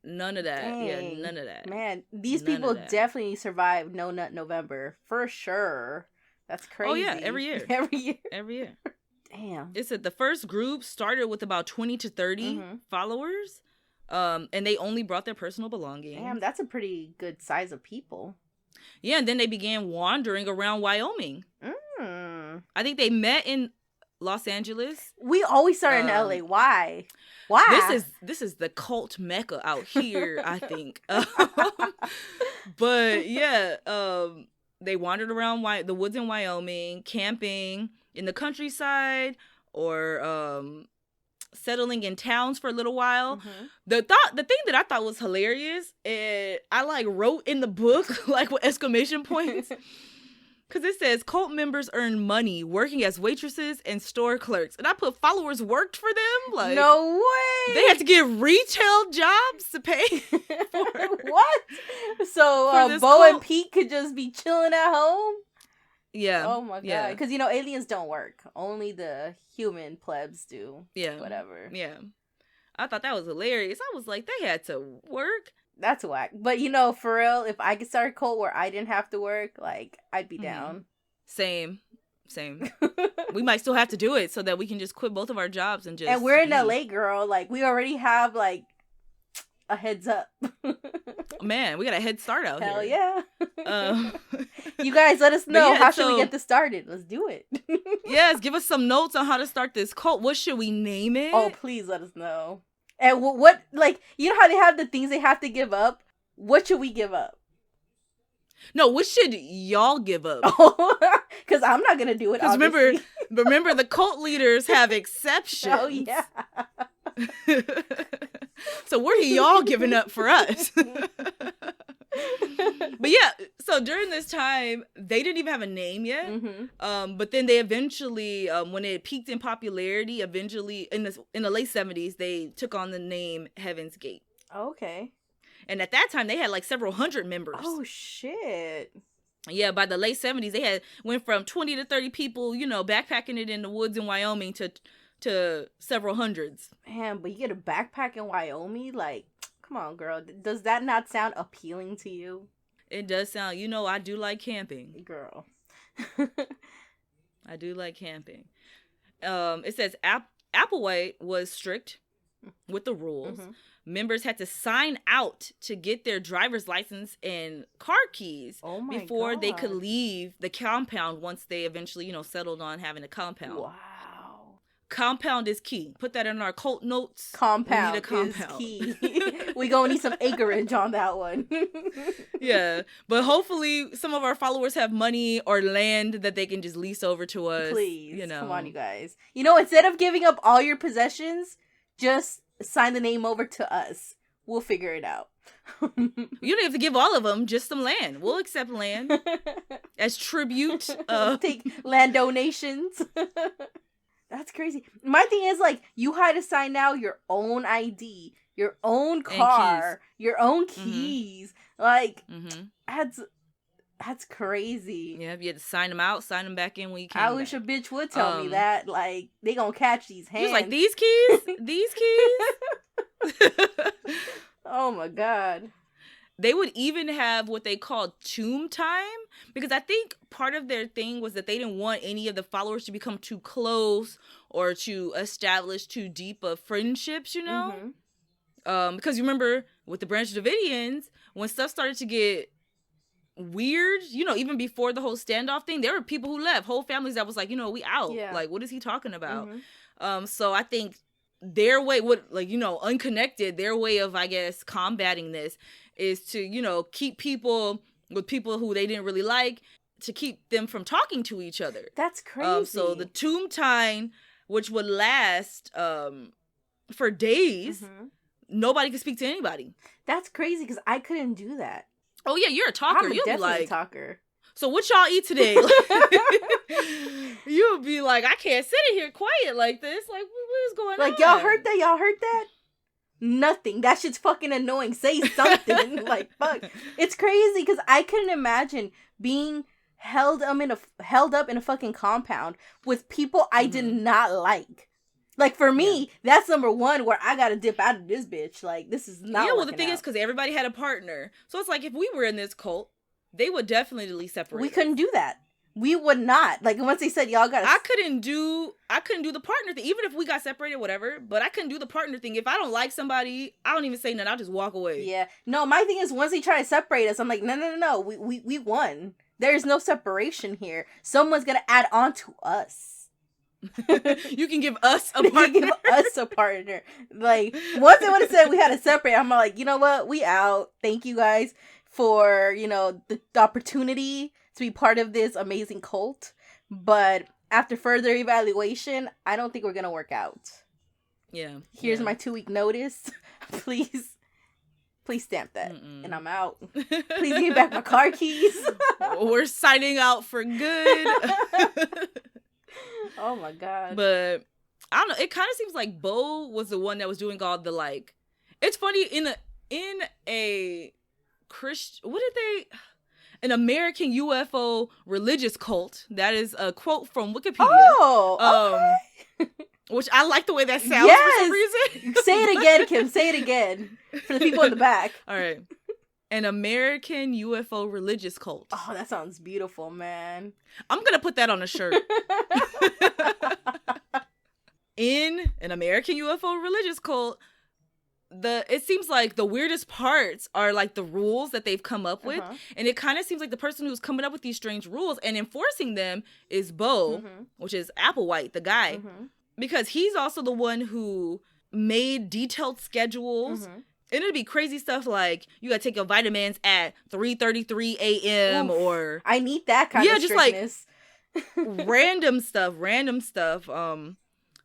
None of that. Dang. Yeah, none of that. Man, these None of people that. definitely survived No Nut November for sure. That's crazy. Oh, yeah, every year. Every year. Every year. Damn. It said the first group started with about 20 to 30 Mhm. followers. And they only brought their personal belongings. Damn, that's a pretty good size of people. Yeah, and then they began wandering around Wyoming. Mm. I think they met in Los Angeles. We always start in Um, LA. Why? Why? This is the cult mecca out here, I think. But yeah, they wandered around the woods in Wyoming, camping in the countryside, or settling in towns for a little while. Mhm. The thing that I thought was hilarious, I like wrote in the book like with exclamation points. Because it says cult members earn money working as waitresses and store clerks. And I put followers worked for them. Like, No way. they had to get retail jobs to pay. What? So For this Bo and cult. Pete could just be chilling at home? Yeah. Oh my god. Yeah. Because, aliens don't work. Only the human plebs do. Yeah. Whatever. Yeah. I thought that was hilarious. I was like, they had to work. That's whack. But, for real, if I could start a cult where I didn't have to work, like, I'd be Mhm. down. Same. We might still have to do it so that we can just quit both of our jobs and just. And we're in be. LA, girl. Like, we already have, like, a heads up. Man, we got a head start out Hell here. yeah. You guys let us know, how should we get this started? Let's do it. Yes, give us some notes on how to start this cult. What should we name it? Oh, please let us know. And what, like, you know how they have the things they have to give up? What should we give up? No, what should y'all give up? Because I'm not going to do it, Because remember, the cult leaders have exceptions. Oh, yeah. So what are y'all giving up for us? But yeah, so during this time, they didn't even have a name yet. Mm-hmm. But then they eventually, when it peaked in popularity, eventually in the late 70s, they took on the name Heaven's Gate. Okay. And at that time, they had like several hundred members. Oh, shit. Yeah, by the late 70s, they went from 20 to 30 people, backpacking it in the woods in Wyoming to several hundreds. Man, but you get a backpack in Wyoming? Like, come on, girl. Does that not sound appealing to you? It does sound, I do like camping. Girl. I do like camping. It says Applewhite was strict with the rules. Mm-hmm. Members had to sign out to get their driver's license and car keys before they could leave the compound once they eventually, settled on having a compound. Wow. Compound is key. Put that in our cult notes. Compound, we need a compound. Is key. We gonna need some acreage on that one. Yeah, but hopefully some of our followers have money or land that they can just lease over to us. Please, come on, you guys. Instead of giving up all your possessions, just sign the name over to us. We'll figure it out. You don't have to give all of them, just some land. We'll accept land as tribute. Take land donations. That's crazy. My thing is, like, you had to sign out your own ID, your own car, your own keys. Mm-hmm. Like, that's crazy. Yeah, you had to sign them out, sign them back in when you came I wish a bitch would tell me that. Like, they gonna catch these hands. He was like, these keys? These keys? Oh, my God. They would even have what they called tomb time, because I think part of their thing was that they didn't want any of the followers to become too close or to establish too deep of friendships, Mm-hmm. Because you remember with the Branch Davidians, when stuff started to get weird, even before the whole standoff thing, there were people who left, whole families that was like, we out. Yeah. Like, what is he talking about? Mm-hmm. So I think their way would, like, unconnected, their way of, I guess, combating this is to, keep people with people who they didn't really like, to keep them from talking to each other. That's crazy. So the tomb time, which would last for days, nobody could speak to anybody. That's crazy, because I couldn't do that. Oh yeah, you're a talker. I'm You'll definitely be like, a talker. So what y'all eat today? You'll be like, I can't sit in here quiet like this. Like, what is going on? Like, y'all heard that? Y'all heard that? Nothing. That shit's fucking annoying. Say something. Like, fuck. It's crazy, because I couldn't imagine being held up in a fucking compound with people I did not like. Like, for me, that's number one, where I gotta dip out of this bitch. Like, this is not Yeah, well, the thing is, because everybody had a partner. So it's like, if we were in this cult, they would definitely separate We us. couldn't do that. We would not. Like, once they said, y'all gotta... I couldn't do the partner thing. Even if we got separated, whatever. But I couldn't do the partner thing. If I don't like somebody, I don't even say nothing. I'll just walk away. Yeah. No, my thing is, once they try to separate us, I'm like, no. We won. There's no separation here. Someone's gonna add on to us. You can give us a partner. You can give us a partner. Like, once they would have said we had to separate, I'm like, you know what? We out. Thank you guys for, the opportunity to be part of this amazing cult. But after further evaluation, I don't think we're going to work out. Yeah. Here's my 2-week notice. Please stamp that. And I'm out. Please give me back my car keys. We're signing out for good. Oh my God. But I don't know. It kind of seems like Bo was the one that was doing all the, like, it's funny in a Christian, an American UFO religious cult. That is a quote from Wikipedia. Oh, okay. Which I like the way that sounds for some reason. Say it again, Kim. Say it again for the people in the back. All right. An American UFO religious cult. Oh, that sounds beautiful, man. I'm going to put that on a shirt. In an American UFO religious cult, it seems like the weirdest parts are like the rules that they've come up with. And it kind of seems like the person who's coming up with these strange rules and enforcing them is Bo, which is Applewhite, the guy. Because he's also the one who made detailed schedules. And it'd be crazy stuff like you gotta take your vitamins at 3:33 a.m. or I need that kind of strictness. Just like random stuff.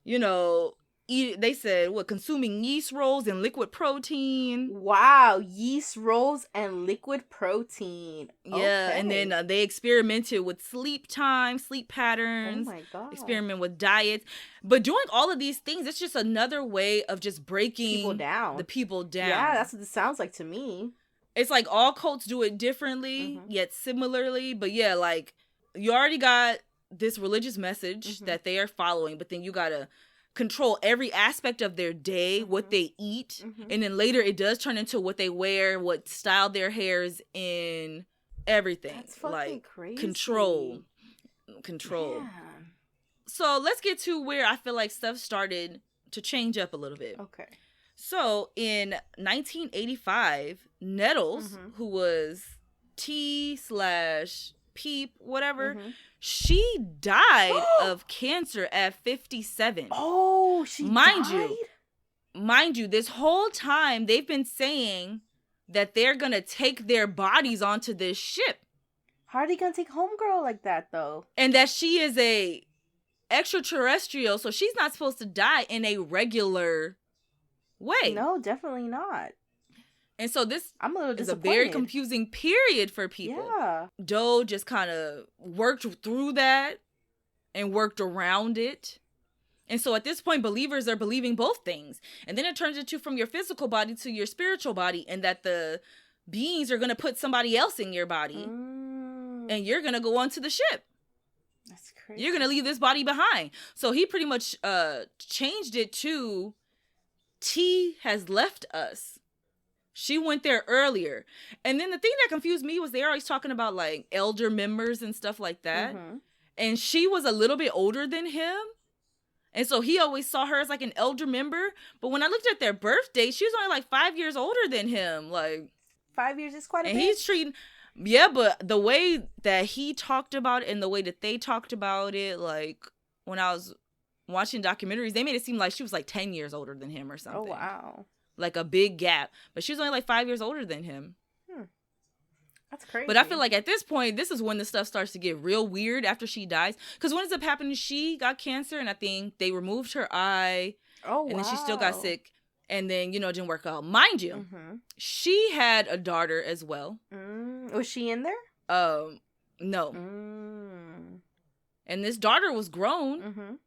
You know, they said consuming yeast rolls and liquid protein. Wow, yeast rolls and liquid protein. Yeah, and then they experimented with sleep time, sleep patterns. Oh my god. Experiment with diets. But doing all of these things, it's just another way of just breaking the people down. Yeah, that's what it sounds like to me. It's like all cults do it differently, yet similarly. But yeah, like you already got this religious message that they are following, but then you gotta control every aspect of their day, what they eat, and then later it does turn into what they wear, what style their hair is in, everything. That's fucking like crazy. Control. Yeah. So let's get to where I feel like stuff started to change up a little bit. Okay. So in 1985, Nettles, who was T/Peep, whatever, she died of cancer at 57. Oh, she died? Mind you, this whole time they've been saying that they're gonna take their bodies onto this ship. How are they gonna take Homegirl like that though? And that she is a extraterrestrial, so she's not supposed to die in a regular way. No, definitely not. And so this I'm a little is a disappointed. very confusing period for people. Yeah. Doe just kind of worked through that and worked around it. And so at this point, believers are believing both things. And then it turns into from your physical body to your spiritual body, and that the beings are going to put somebody else in your body. And you're going to go onto the ship. That's crazy. You're going to leave this body behind. So he pretty much changed it to T has left us. She went there earlier. And then the thing that confused me was they're always talking about like elder members and stuff like that. And she was a little bit older than him. And so he always saw her as like an elder member. But when I looked at their birth date, she was only like 5 years older than him. Like 5 years is quite a bit. And he's treating, yeah, but the way that he talked about it and the way that they talked about it, like when I was watching documentaries, they made it seem like she was like 10 years older than him or something. Oh, wow. Like a big gap. But she was only like 5 years older than him. That's crazy. But I feel like at this point, this is when the stuff starts to get real weird after she dies. Because what ends up happening, she got cancer, and I think they removed her eye. Oh, wow. And then she still got sick. And then, it didn't work out. Mind you, she had a daughter as well. Was she in there? No. And this daughter was grown.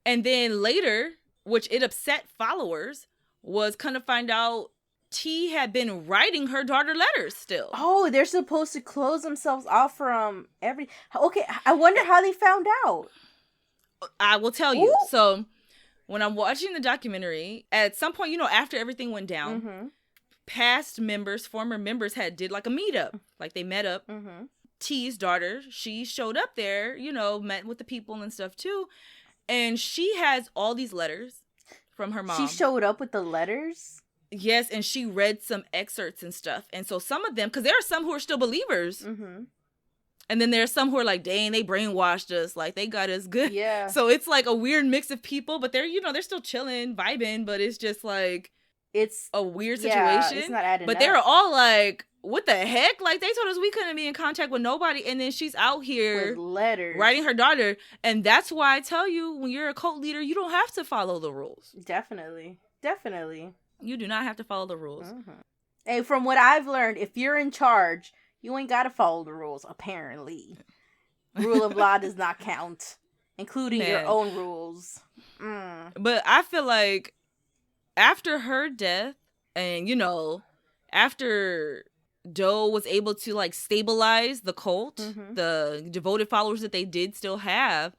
And then later, which it upset followers, was kind of find out T had been writing her daughter letters still. Oh, they're supposed to close themselves off from every... Okay, I wonder how they found out. I will tell you. Ooh. So, when I'm watching the documentary, at some point, after everything went down, past members, former members did like a meetup. Like they met up. T's daughter, she showed up there, met with the people and stuff too. And she has all these letters from her mom. She showed up with the letters? Yes, and she read some excerpts and stuff. And so some of them, because there are some who are still believers. And then there are some who are like, dang, they brainwashed us. Like, they got us good. Yeah. So it's like a weird mix of people, but they're, they're still chilling, vibing, but it's just like, it's a weird situation. Yeah, it's not adding but up. they're all like, what the heck? Like, they told us we couldn't be in contact with nobody. And then she's out here with letters, writing her daughter. And that's why I tell you, when you're a cult leader, you don't have to follow the rules. Definitely. You do not have to follow the rules. Hey, from what I've learned, if you're in charge, you ain't got to follow the rules, apparently. Rule of law does not count, including your own rules. But I feel like after her death, and, after Doe was able to, like, stabilize the cult, the devoted followers that they did still have,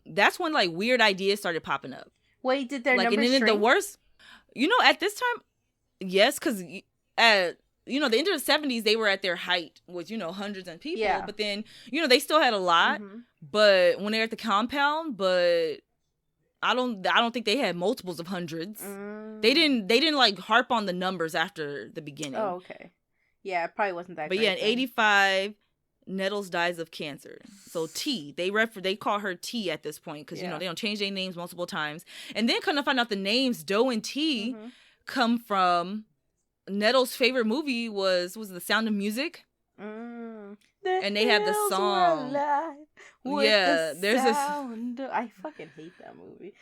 that's when, like, weird ideas started popping up. Wait, did their like, numbers and then shrink? the worst, at this time, yes, because at the end of the 70s, they were at their height with, hundreds of people. Yeah. But then, they still had a lot. But when they're at the compound, but I don't think they had multiples of hundreds. Mm. They didn't like harp on the numbers after the beginning. Oh, okay. Yeah, it probably wasn't that But great. yeah, in 85, Nettles dies of cancer. So T, they call her T at this point because, you know, they don't change their names multiple times. And then kind of find out the names Doe and T come from Nettles' favorite movie was The Sound of Music. Mm. And they have the song. Yeah, there's this. I fucking hate that movie.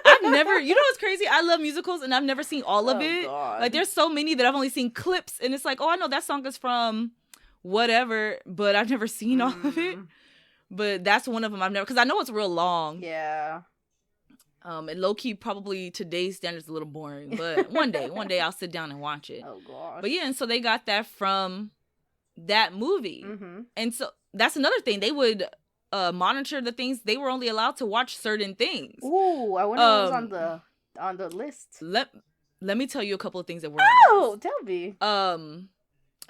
I've never, you know what's crazy? I love musicals and I've never seen all of it. God. Like there's so many that I've only seen clips and it's like, oh, I know that song is from whatever, but I've never seen all of it. But that's one of them I've never, because I know it's real long. Yeah. And low key probably today's standards a little boring, but one day I'll sit down and watch it. Oh gosh. But yeah, and so they got that from that movie. And so that's another thing. They would monitor the things. They were only allowed to watch certain things. Ooh, I wonder what was on the list. Let me tell you a couple of things that were Oh, tell me.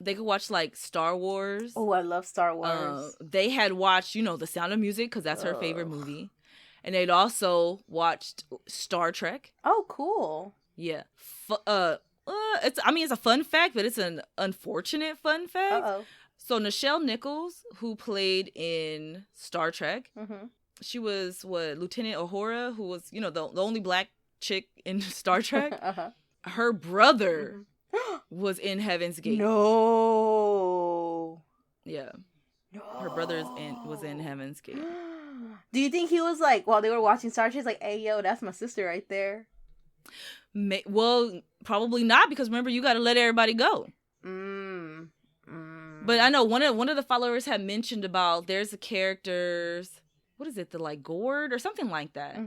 They could watch like Star Wars. Oh, I love Star Wars. They had watched, you know, The Sound of Music because that's her favorite movie. And they'd also watched Star Trek. Oh, cool. Yeah. It's a fun fact, but it's an unfortunate fun fact. Uh-oh. So Nichelle Nichols, who played in Star Trek, she was Lieutenant Uhura, who was, you know, the only black chick in Star Trek. Her brother was in Heaven's Gate. No. Yeah. Her brother was in Heaven's Gate. Do you think he was like, while they were watching Star Trek, like, hey, yo, that's my sister right there? Well, probably not, because remember, you got to let everybody go. But I know one of the followers had mentioned about there's a characters, what is it, the like Gord or something like that.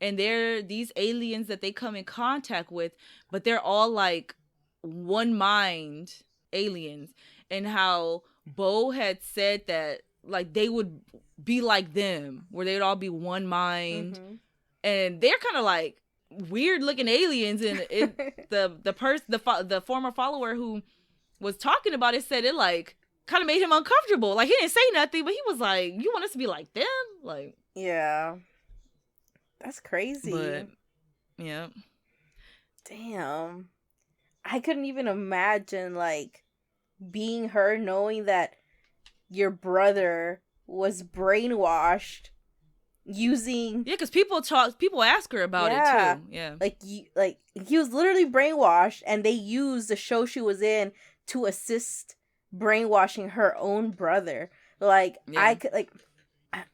And they're these aliens that they come in contact with, but they're all like one mind aliens, and how Bo had said that like they would be like them, where they'd all be one mind, and they're kind of like weird looking aliens. And the former follower who was talking about it said it like kind of made him uncomfortable. Like he didn't say nothing, but he was like, "You want us to be like them?" Like, yeah, that's crazy. But yeah, damn, I couldn't even imagine like being her, knowing that your brother was brainwashed using because people ask her about it too. Yeah, like he was literally brainwashed, and they used the show she was in to assist brainwashing her own brother. Like I could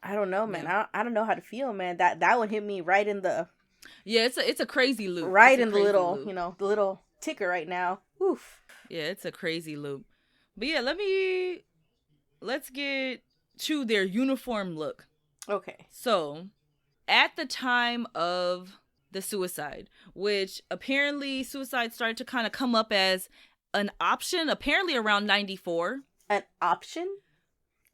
I don't know, man. I don't know how to feel, man. That would hit me right in the it's a crazy loop. Right in the little loop. You know, the little ticker right now. Oof. Yeah, it's a crazy loop. But yeah, let's get to their uniform look. Okay. So, at the time of the suicide, which apparently suicide started to kind of come up as an option, apparently around 94. An option?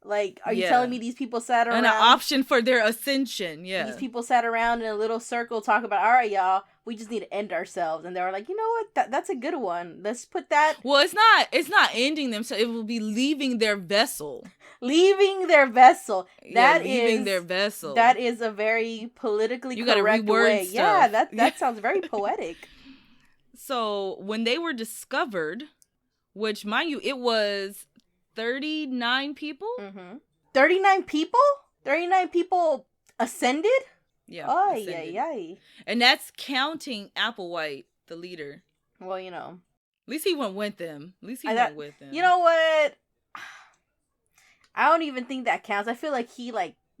Like, are you telling me these people sat around? An option for their ascension, yeah. These people sat around in a little circle talking about, all right, y'all, we just need to end ourselves. And they were like, you know what? That's a good one. Let's put that. Well, it's not ending themselves. It will be leaving their vessel. Leaving their vessel. Leaving their vessel. That is a very politically correct way. Stuff. Yeah, that sounds very poetic. So when they were discovered, which mind you, it was 39 people. 39 people? 39 people ascended? Yeah. Ay. And that's counting Applewhite, the leader. Well, you know. At least he went with them. Went with them. You know what? I don't even think that counts. I feel like he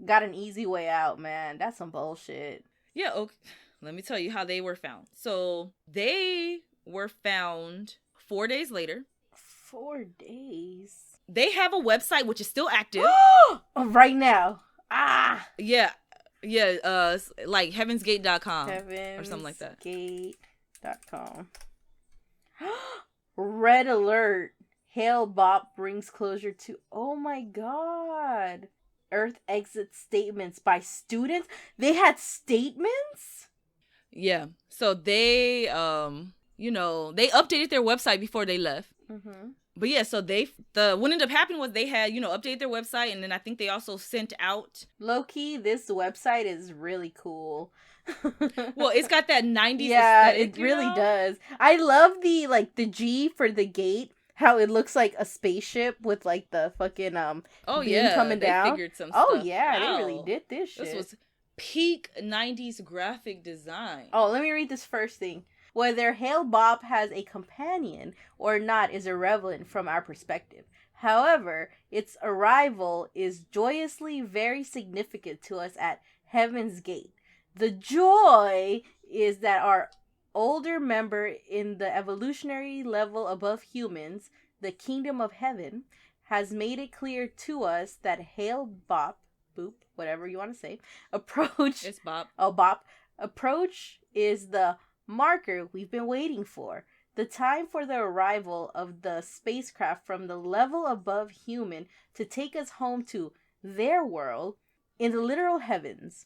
got an easy way out, man. That's some bullshit. Yeah, okay. Let me tell you how they were found. So they were found 4 days later. 4 days. They have a website which is still active. Right now. Yeah, like heavensgate.com or something like that. Heavensgate.com. Red alert. Hale Bop brings closure to, oh my god. Earth exit statements by students. They had statements? Yeah. So they, they updated their website before they left. But yeah, so what ended up happening was they had, updated their website, and then I think they also sent out. Low-key, this website is really cool. Well, it's got that 90s yeah, aesthetic, it really know? does. I love the G for the gate. How it looks like a spaceship with like the fucking Oh beam yeah, coming they down. figured some Oh stuff yeah, they really out. did this shit. This was peak 90s graphic design. Oh, let me read this first thing. Whether Hale Bopp has a companion or not is irrelevant from our perspective. However, its arrival is joyously very significant to us at Heaven's Gate. The joy is that our older member in the evolutionary level above humans, the kingdom of heaven, has made it clear to us that Hale Bopp, boop, whatever you want to say, approach. It's Bob. Oh, Bopp. Approach is the marker we've been waiting for. The time for the arrival of the spacecraft from the level above human to take us home to their world in the literal heavens.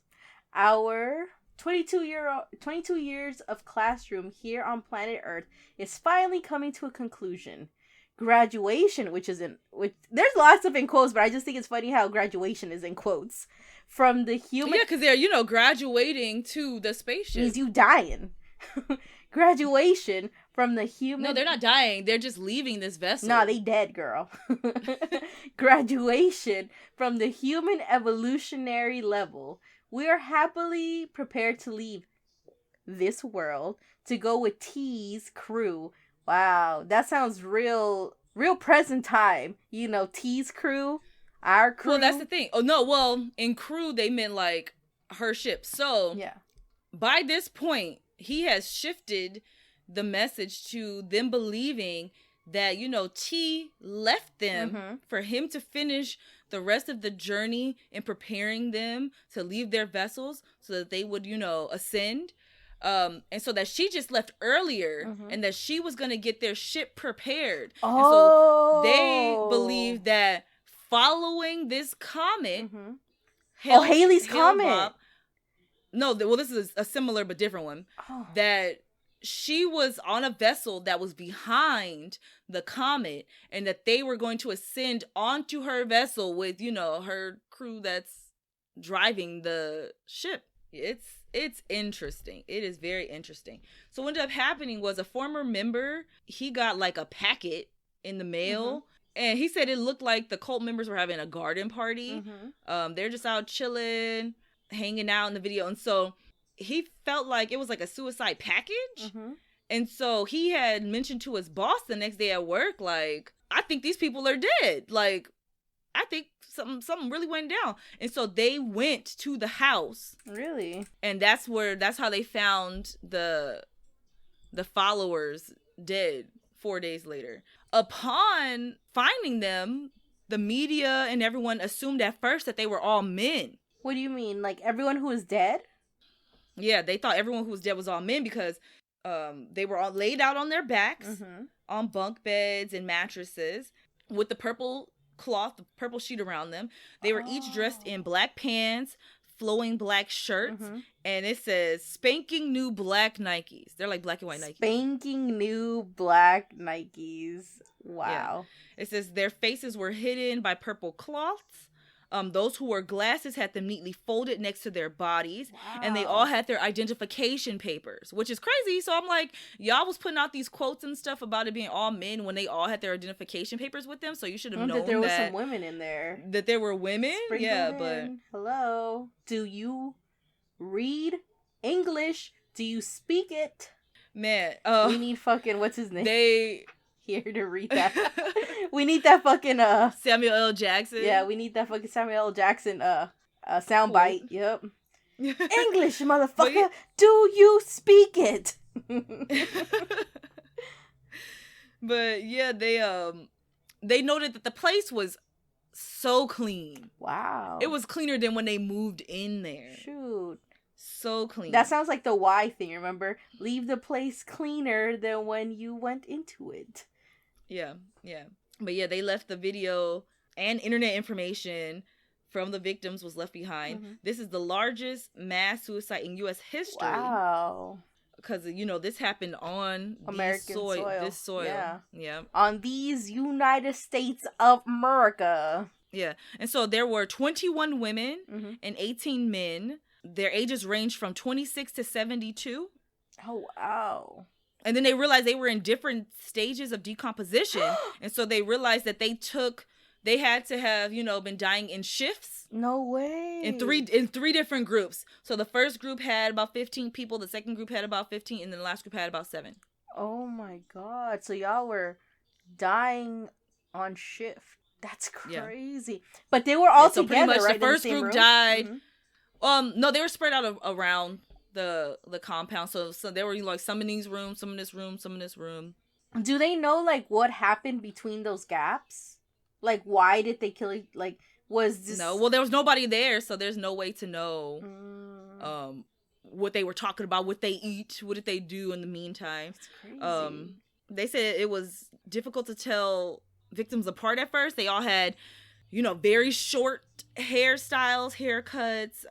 Our 22 years of classroom here on planet Earth is finally coming to a conclusion. Graduation, which there's lots of in quotes, but I just think it's funny how graduation is in quotes. From the human... Yeah, because they're, graduating to the spaceship. means you dying. Graduation from the human... No, they're not dying. They're just leaving this vessel. Nah, they dead, girl. Graduation from the human evolutionary level. We are happily prepared to leave this world to go with T's crew. Wow, that sounds real present time. T's crew, our crew. Well, that's the thing. Oh, no, well, in crew, they meant, like, her ship. So, Yeah. by this point, he has shifted the message to them believing that, T left them for him to finish the rest of the journey in preparing them to leave their vessels so that they would, ascend. And so that she just left earlier and that she was going to get their ship prepared. Oh. And so they believe that following this comet, Halley's Comet. This is a similar but different one. Oh. That she was on a vessel that was behind the comet and that they were going to ascend onto her vessel with, her crew that's driving the ship. It's interesting. It is very interesting. So what ended up happening was a former member, he got like a packet in the mail. And he said it looked like the cult members were having a garden party. They're just out chilling, hanging out in the video. And so he felt like it was like a suicide package. And so he had mentioned to his boss the next day at work, like, I think these people are dead. Like, I think something really went down. And so they went to the house. Really? And that's how they found the followers dead 4 days later. Upon finding them, the media and everyone assumed at first that they were all men. What do you mean? Like everyone who was dead? Yeah, they thought everyone who was dead was all men because they were all laid out on their backs on bunk beds and mattresses with the purple cloth, the purple sheet around them. They were each dressed in black pants, flowing black shirts, and it says spanking new black Nikes. They're like black and white Nikes. Spanking new black Nikes. Wow. Yeah. It says their faces were hidden by purple cloths. Those who wore glasses had them neatly folded next to their bodies. Wow. And they all had their identification papers, which is crazy. So I'm like, y'all was putting out these quotes and stuff about it being all men when they all had their identification papers with them. So you should have known that there was some women in there. That there were women? Sprinkle yeah, in. But... Hello? Do you read English? Do you speak it? Man. We need fucking, what's his name? They... Here to read that. We need that fucking Samuel L. Jackson. Yeah, we need that fucking Samuel L. Jackson soundbite. Yep. English, motherfucker. Do you speak it? But yeah, they noted that the place was so clean. Wow. It was cleaner than when they moved in there. Shoot. So clean. That sounds like the Y thing, remember? Leave the place cleaner than when you went into it. Yeah. But yeah, they left the video and internet information from the victims was left behind. This is the largest mass suicide in U.S. history. Wow. Because, this happened on American soil. This soil. Yeah. On these United States of America. Yeah. And so there were 21 women and 18 men. their ages ranged from 26 to 72. Oh, wow. And then they realized they were in different stages of decomposition. And so they realized that they had to have, been dying in shifts. No way. In three different groups. So the first group had about 15 people, the second group had about 15, and then the last group had about 7. Oh my God. So y'all were dying on shift. That's crazy. Yeah. But they were all together, pretty much, right? The first group died. Mm-hmm. No, they were spread out around the compound. So they were like some in these rooms, some in this room, some in this room. Do they know like what happened between those gaps? Like why did they kill? Like was this? No, well there was nobody there, so there's no way to know. What they were talking about, what they eat, what did they do in the meantime. That's crazy. They said it was difficult to tell victims apart at first. They all had, very short hairstyles, haircuts.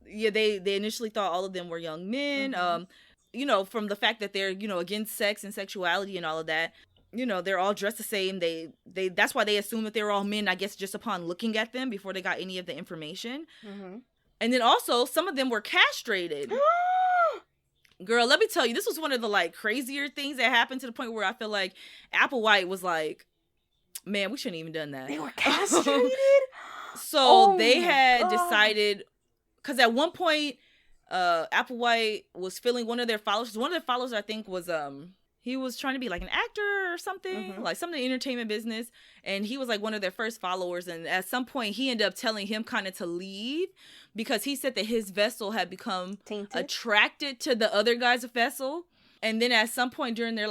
They initially thought all of them were young men. Mm-hmm. From the fact that they're, against sex and sexuality and all of that. They're all dressed the same. They that's why they assumed that they were all men, I guess, just upon looking at them before they got any of the information. Mm-hmm. And then also, some of them were castrated. Girl, let me tell you, this was one of the, crazier things that happened to the point where I feel like Applewhite was like, man, we shouldn't even done that. They were castrated? So they had decided, because at one point, Applewhite was filling one of their followers. One of their followers, I think, was, he was trying to be like an actor or something, like something in the entertainment business. And he was like one of their first followers. And at some point he ended up telling him kind of to leave because he said that his vessel had become attracted to the other guy's vessel. And then at some point during their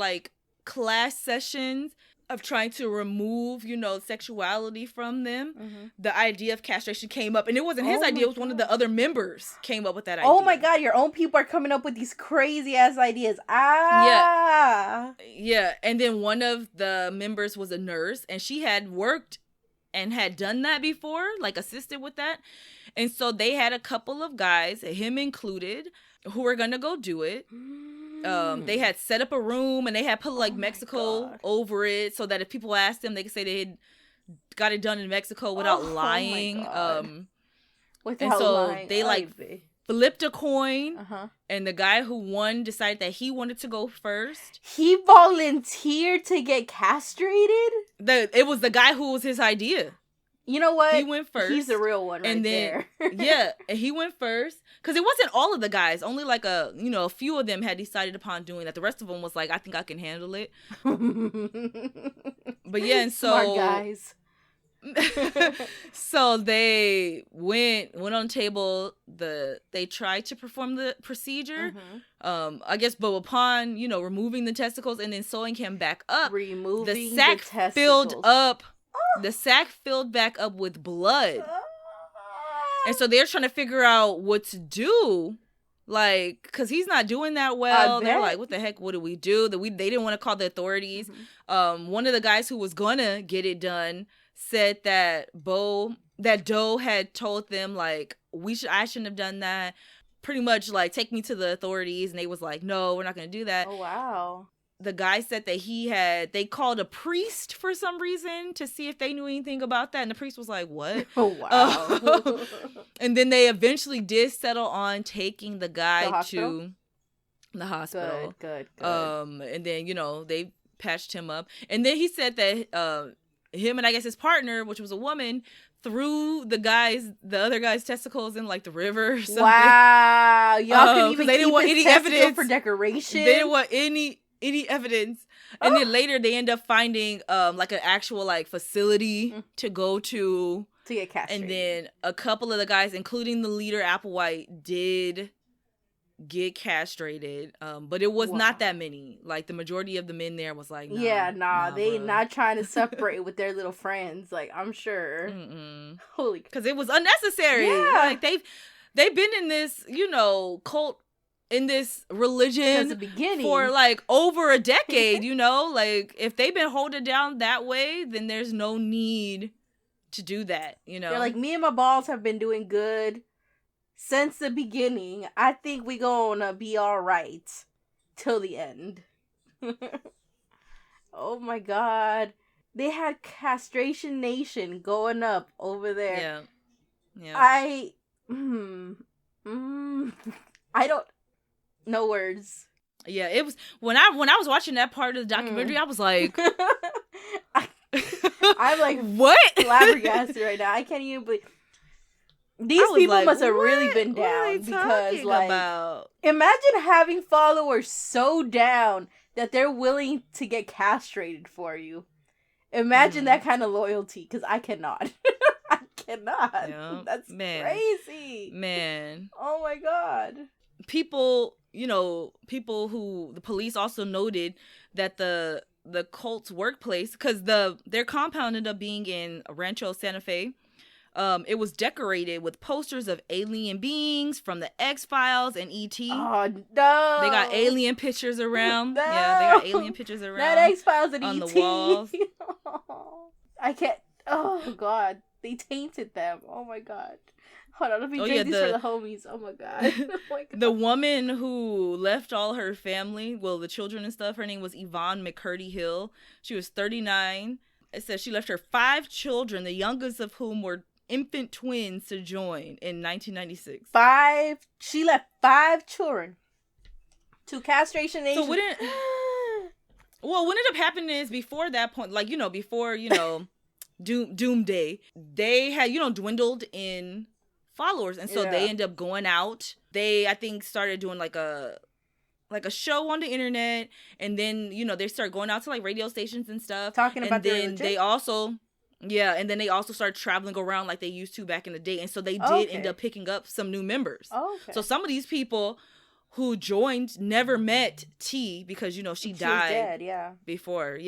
class sessions of trying to remove, sexuality from them, the idea of castration came up. And it wasn't his idea. It was one of the other members came up with that idea. Oh my God, your own people are coming up with these crazy ass ideas. Yeah. And then one of the members was a nurse, and she had worked and had done that before, assisted with that. And so they had a couple of guys, him included, who were going to go do it. They had set up a room and they had put Mexico over it so that if people asked them, they could say they had got it done in Mexico without lying. Without lying. They flipped a coin, and the guy who won decided that he wanted to go first. He volunteered to get castrated? It was the guy who was his idea. You know what? He went first. He's the real one there. Yeah, and he went first. Because it wasn't all of the guys. Only a few of them had decided upon doing that. The rest of them was like, I think I can handle it. But yeah, and so... Smart guys. So they went on the table. They tried to perform the procedure. I guess, but upon, removing the testicles and then sewing him back up, the sack filled up. The sack filled back up with blood. And so they're trying to figure out what to do. Because he's not doing that well. They're like, what the heck, what do we do? They didn't want to call the authorities. One of the guys who was going to get it done said that Doe had told them, I shouldn't have done that. Pretty much, take me to the authorities. And they was like, no, we're not going to do that. Oh, wow. The guy said that they called a priest for some reason to see if they knew anything about that. And the priest was like, what? Oh, wow. And then they eventually did settle on taking the guy to the hospital. Good. And then, they patched him up. And then he said that him and I guess his partner, which was a woman, threw the other guy's testicles in the river or something. Wow. Y'all couldn't even they didn't want any evidence for decoration. They didn't want any evidence. And then later they end up finding an actual facility to go to get castrated. And then a couple of the guys, including the leader Applewhite, did get castrated. But it was not that many. The majority of the men there was like, nah, they bro. Not trying to separate with their little friends. I'm sure. Holy, because it was unnecessary. Yeah. They've been in this, cult, in this religion the beginning for over a decade. If they've been holding down that way, then there's no need to do that. They're like, me and my balls have been doing good since the beginning. I think we gonna be all right till the end. Oh my God, they had Castration Nation going up over there. Yeah. I don't. No words. Yeah, it was when I was watching that part of the documentary, I was like, I'm like what? flabbergasted right now. I can't even believe. These people like, must have really what? been What are down they because, talking like, about? imagine having followers so down that they're willing to get castrated for you. Imagine that kind of loyalty, because I cannot. I cannot. Yeah, That's man. crazy. Man. Oh my god. People who the police also noted that the cult's workplace, because their compound ended up being in Rancho Santa Fe. It was decorated with posters of alien beings from the X-Files and E.T. Oh no! They got alien pictures around. No! Yeah, they got alien pictures around. That X-Files and on E.T. the walls. I can't. Oh god, they tainted them. Oh my god. Hold on, let me drink these for the homies. Oh my god. Oh my god. The woman who left all her family, well, the children and stuff, her name was Yvonne McCurdy Hill. She was 39. It says she left her 5 children, the youngest of whom were infant twins, to join in 1996. She left 5 children to castration age. So what ended up happening is before that point, like, before, Doomsday, they had, dwindled in followers, and so they end up going out. They, I think, started doing like a show on the internet, and then they start going out to like radio stations and stuff, talking about their religion. They also and then they also started traveling around like they used to back in the day, and so they did end up picking up some new members. So some of these people who joined never met T, because she died. She was dead, before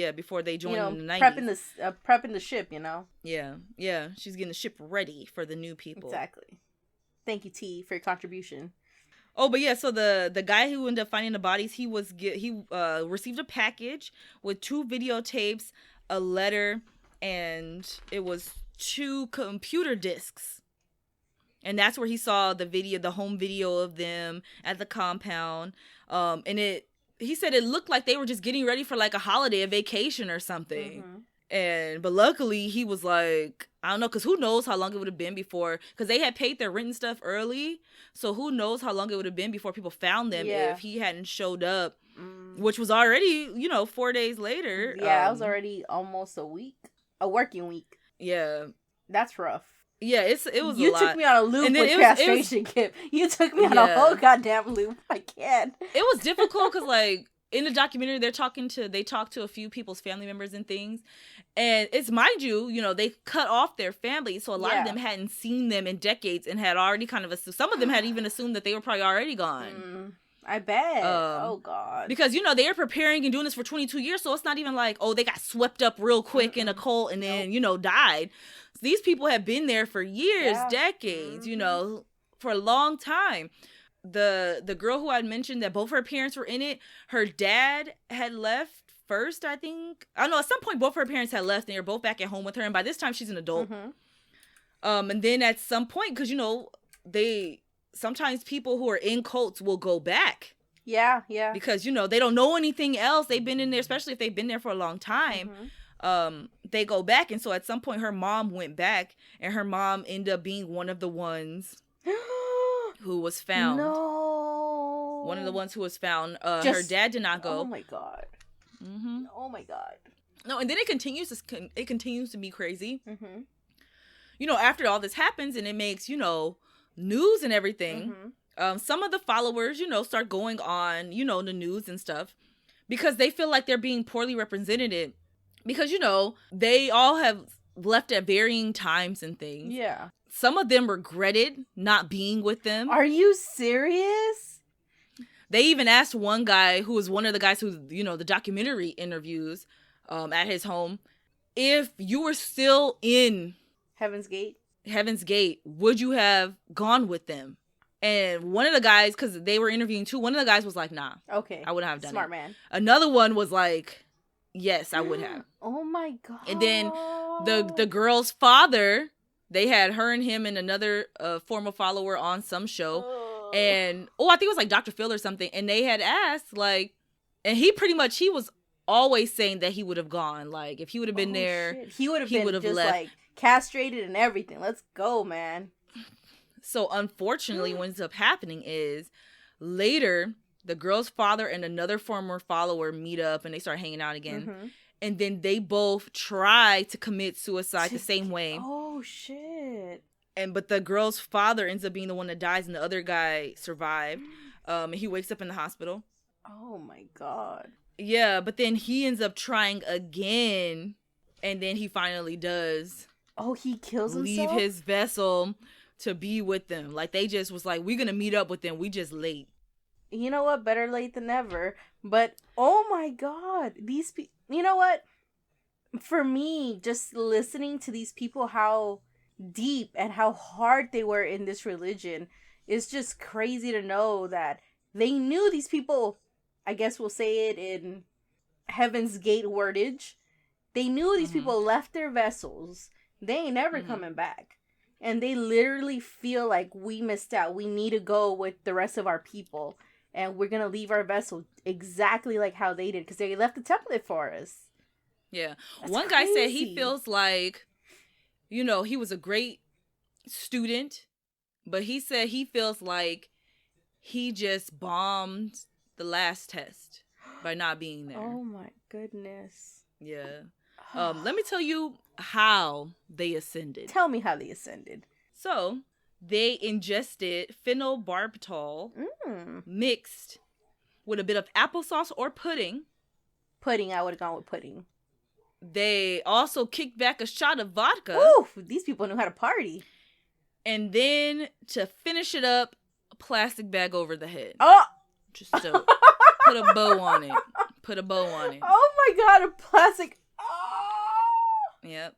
they joined in the 90s. Prepping the ship, Yeah, she's getting the ship ready for the new people. Exactly. Thank you, T, for your contribution. Oh, but yeah, so the guy who ended up finding the bodies, he received a package with 2 videotapes, a letter, and it was 2 computer discs. And that's where he saw the home video of them at the compound. And he said it looked like they were just getting ready for like a holiday, a vacation or something. But luckily he was like, I don't know, because who knows how long it would have been before, because they had paid their rent and stuff early. So who knows how long it would have been before people found them if he hadn't showed up, which was already, 4 days later. Yeah, it was already almost a working week. Yeah. That's rough. Yeah, it was a lot. You took me on a loop with castration, Kip. You took me on a whole goddamn loop. I can't. It was difficult because, like, in the documentary, they talked to a few people's family members and things. And it's, mind you, they cut off their families. So a lot of them hadn't seen them in decades and had already kind of assumed, some of them had even assumed that they were probably already gone. I bet. Oh, God. Because, they were preparing and doing this for 22 years. So it's not even like, they got swept up real quick in a cult and then, died. So these people have been there for years, decades, for a long time. The girl who I'd mentioned that both her parents were in it, her dad had left first, I think. I don't know, at some point both her parents had left and they were both back at home with her. And by this time she's an adult. And then at some point, because, sometimes people who are in cults will go back. Yeah. Because, they don't know anything else. They've been in there, especially if they've been there for a long time. They go back. And so at some point her mom went back, and her mom ended up being one of the ones who was found. No. One of the ones who was found. Her dad did not go. Oh my God. Oh my God. No, and then it continues to be crazy. After all this happens and it makes, news and everything, some of the followers, start going on, the news and stuff, because they feel like they're being poorly represented, because, they all have left at varying times and things. Yeah. Some of them regretted not being with them. Are you serious? They even asked one guy, who was one of the guys who, the documentary interviews at his home, if you were still in Heaven's Gate, would you have gone with them? And one of the guys, because they were interviewing too, one of the guys was like, nah. Okay. I wouldn't have done it. Smart man. Another one was like, yes, I would have. Oh my God. And then the girl's father, they had her and him and another former follower on some show. And, I think it was like Dr. Phil or something. And they had asked, like, and he was always saying that he would have gone. Like, if he would have been there, shit. He would have been just left. Like castrated and everything. Let's go, man. So unfortunately, what ends up happening is later the girl's father and another former follower meet up and they start hanging out again. Mm-hmm. And then they both try to commit suicide the same way. Oh shit. But the girl's father ends up being the one that dies and the other guy survived. He wakes up in the hospital. Oh my god. Yeah, but then he ends up trying again, and then he finally does Oh, he kills leave himself? his vessel to be with them. Like, they just was like, we're gonna meet up with them, we just late. You know what? Better late than never. But, oh my god. These people... You know what? For me, just listening to these people, how deep and how hard they were in this religion, is just crazy to know that they knew these people, I guess we'll say it in Heaven's Gate wordage, they knew these people left their vessels. They ain't never coming back. And they literally feel like we missed out. We need to go with the rest of our people. And we're going to leave our vessel exactly like how they did. Because they left the template for us. Yeah. That's One guy said he crazy. feels like, you know, he was a great student, but he said he feels like he just bombed the last test by not being there. Oh my goodness. Yeah. Let me tell you how they ascended. Tell me how they ascended. So, they ingested phenobarbital mixed with a bit of applesauce or pudding. Pudding, I would have gone with pudding. They also kicked back a shot of vodka. Oof, these people knew how to party. And then, to finish it up, a plastic bag over the head. Oh! Just so put a bow on it. Put a bow on it. Oh my god, a plastic... Oh! Yep.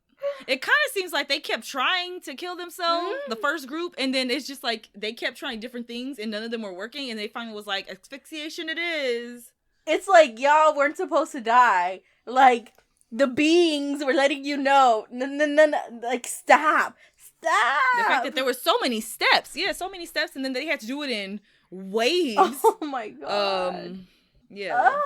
It kind of seems like they kept trying to kill themselves, the first group, and then it's just like they kept trying different things and none of them were working, and they finally was like, asphyxiation it is. It's like y'all weren't supposed to die. Like, the beings were letting you know. No, like, stop. Stop. The fact that there were so many steps. Yeah, so many steps, and then they had to do it in waves. Oh my god. Yeah.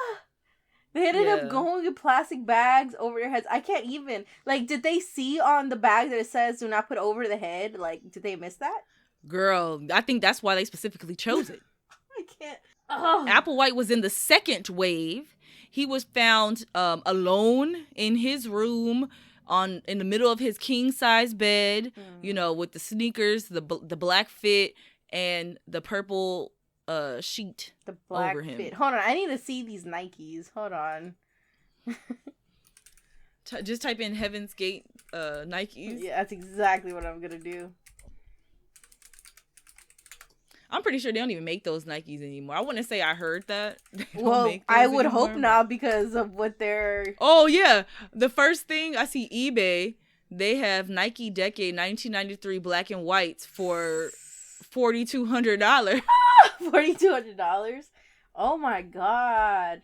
They ended Yeah. up going with plastic bags over their heads. I can't even. Like, did they see on the bag that it says do not put over the head? Like, did they miss that? Girl, I think that's why they specifically chose it. I can't. Oh. Applewhite was in the second wave. He was found alone in his room in the middle of his king-size bed, you know, with the sneakers, the black fit, and the purple sheet The black over him. fit. Hold on, I need to see these Nikes. Hold on. Just type in Heaven's Gate Nikes. Yeah, that's exactly what I'm gonna do. I'm pretty sure they don't even make those Nikes anymore. I wouldn't say I heard that. They don't Well, make those I would anymore. hope not because of what they're... Oh, yeah. The first thing I see eBay, they have Nike Decade 1993 black and whites for $4,200. $4,200. Oh my god.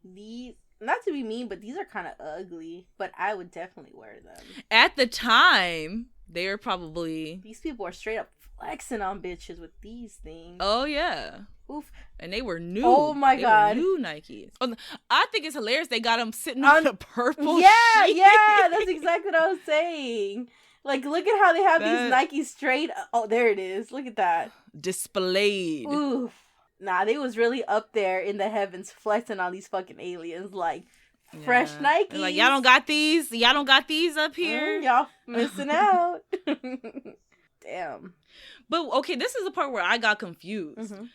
These, not to be mean, but these are kind of ugly. But I would definitely wear them. At the time, they are probably... These people are straight up flexing on bitches with these things. Oh, yeah. Oof. And they were new. Oh my They god. were new Nikes. Oh, I think it's hilarious they got them sitting on the purple Yeah, sheet. yeah, that's exactly what I was saying. Like, look at how they have That- these Nikes straight. Oh, there it is. Look at that. Displayed. Oof. Nah, they was really up there in the heavens flexing on these fucking aliens. Like, fresh Yeah. Nikes. They're like, y'all don't got these? Y'all don't got these up here? Y'all missing out. Damn. But, okay, this is the part where I got confused. Mhm.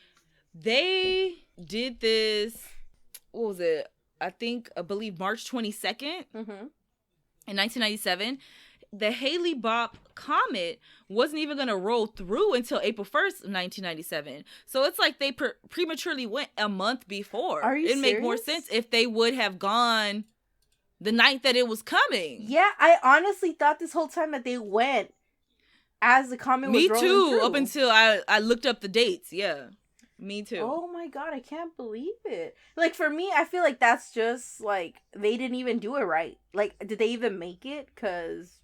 They did this, what was it? I believe March 22nd Mm-hmm. in 1997. The Hale-Bopp comet wasn't even going to roll through until April 1st, 1997. So it's like they prematurely went a month before. Are you It'd make more serious? sense if they would have gone the night that it was coming. Yeah, I honestly thought this whole time that they went as the comet was Me rolling too, through. up until I looked up the dates. Yeah, me too. Oh my god, I can't believe it. Like, for me, I feel like that's just, like, they didn't even do it right. Like, did they even make it? Because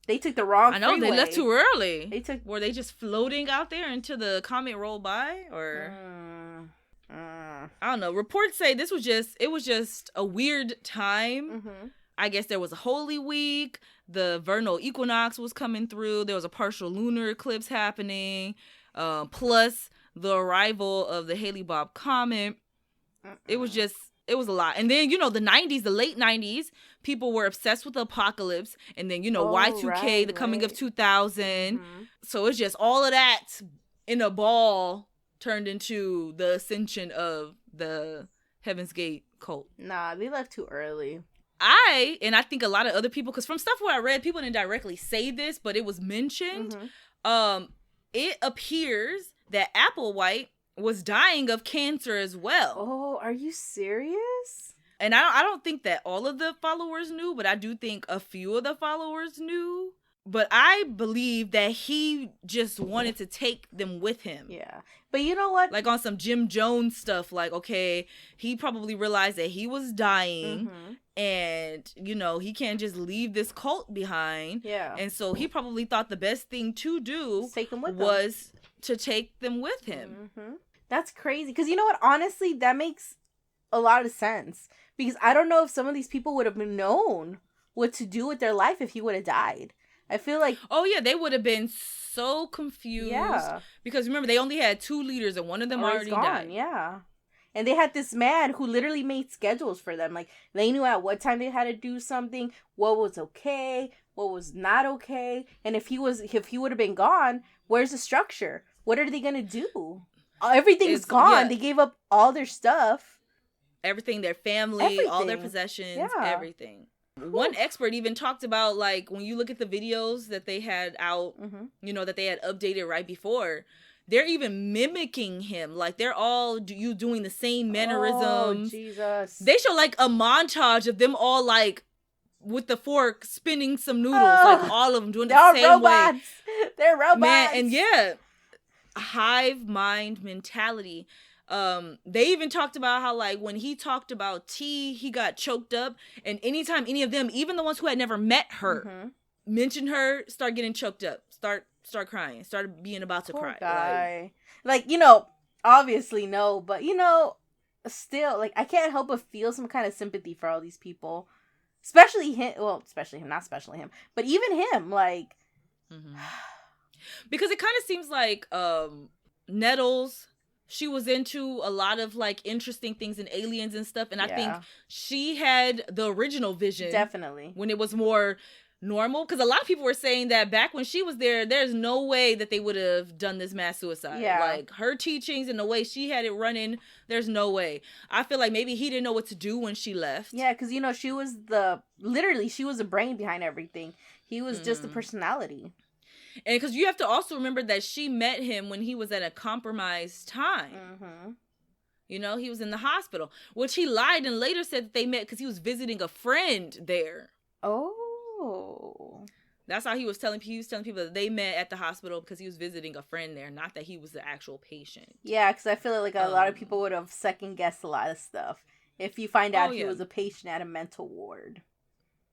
they took the wrong I know, freeway. they left too early. They took... Were they just floating out there until the comet rolled by? Or... I don't know. Reports say it was just a weird time. Mm-hmm. I guess there was a Holy Week. The vernal equinox was coming through. There was a partial lunar eclipse happening. Plus the arrival of the Hale-Bopp comet. It was a lot. And then, the 90s, the late 90s, people were obsessed with the apocalypse. And then, Y2K, the coming of 2000. Mm-hmm. So it's just all of that in a ball turned into the ascension of the Heaven's Gate cult. Nah, they left too early. I think a lot of other people, because from stuff where I read, people didn't directly say this, but it was mentioned. Mm-hmm. It appears that Applewhite was dying of cancer as well. Oh, are you serious? And I don't think that all of the followers knew, but I do think a few of the followers knew. But I believe that he just wanted to take them with him. Yeah. But you know what? Like on some Jim Jones stuff, like, okay, he probably realized that he was dying and, he can't just leave this cult behind. Yeah. And so he probably thought the best thing to do take them with was to take them with him. Mm-hmm. That's crazy. Because you know what? Honestly, that makes a lot of sense. Because I don't know if some of these people would have known what to do with their life if he would have died. I feel like... Oh, yeah. They would have been so confused. Yeah. Because remember, they only had 2 leaders and one of them already died. Yeah. And they had this man who literally made schedules for them. Like, they knew at what time they had to do something, what was okay, what was not okay. And if he would have been gone, where's the structure? What are they going to do? Everything's gone. Yeah. They gave up all their stuff. Everything, their family, all their possessions, everything. One expert even talked about, like, when you look at the videos that they had out, that they had updated right before, they're even mimicking him. Like, they're all doing the same mannerisms. Oh, Jesus. They show, like, a montage of them all, like, with the fork spinning some noodles. Like, all of them doing the same robots. way. They're robots. Man, and yeah, hive mind mentality. They even talked about how, like, when he talked about T, he got choked up, and anytime any of them, even the ones who had never met her, mentioned her, start getting choked up, start crying, started being about to cry. Guy. Like, obviously no, but still, like, I can't help but feel some kind of sympathy for all these people, especially him. Well, especially him, not especially him, but even him, like, because it kind of seems like Nettles. She was into a lot of, like, interesting things in aliens and stuff. And I think she had the original vision. Definitely. When it was more normal. Because a lot of people were saying that back when she was there, there's no way that they would have done this mass suicide. Yeah. Like, her teachings and the way she had it running, there's no way. I feel like maybe he didn't know what to do when she left. Yeah, because, she was she was the brain behind everything. He was just the personality. And because you have to also remember that she met him when he was at a compromised time. He was in the hospital, which he lied and later said that they met because he was visiting a friend there. Oh. That's how he was telling people that they met at the hospital because he was visiting a friend there, not that he was the actual patient. Yeah, because I feel like a lot of people would have second-guessed a lot of stuff if you find out he was a patient at a mental ward.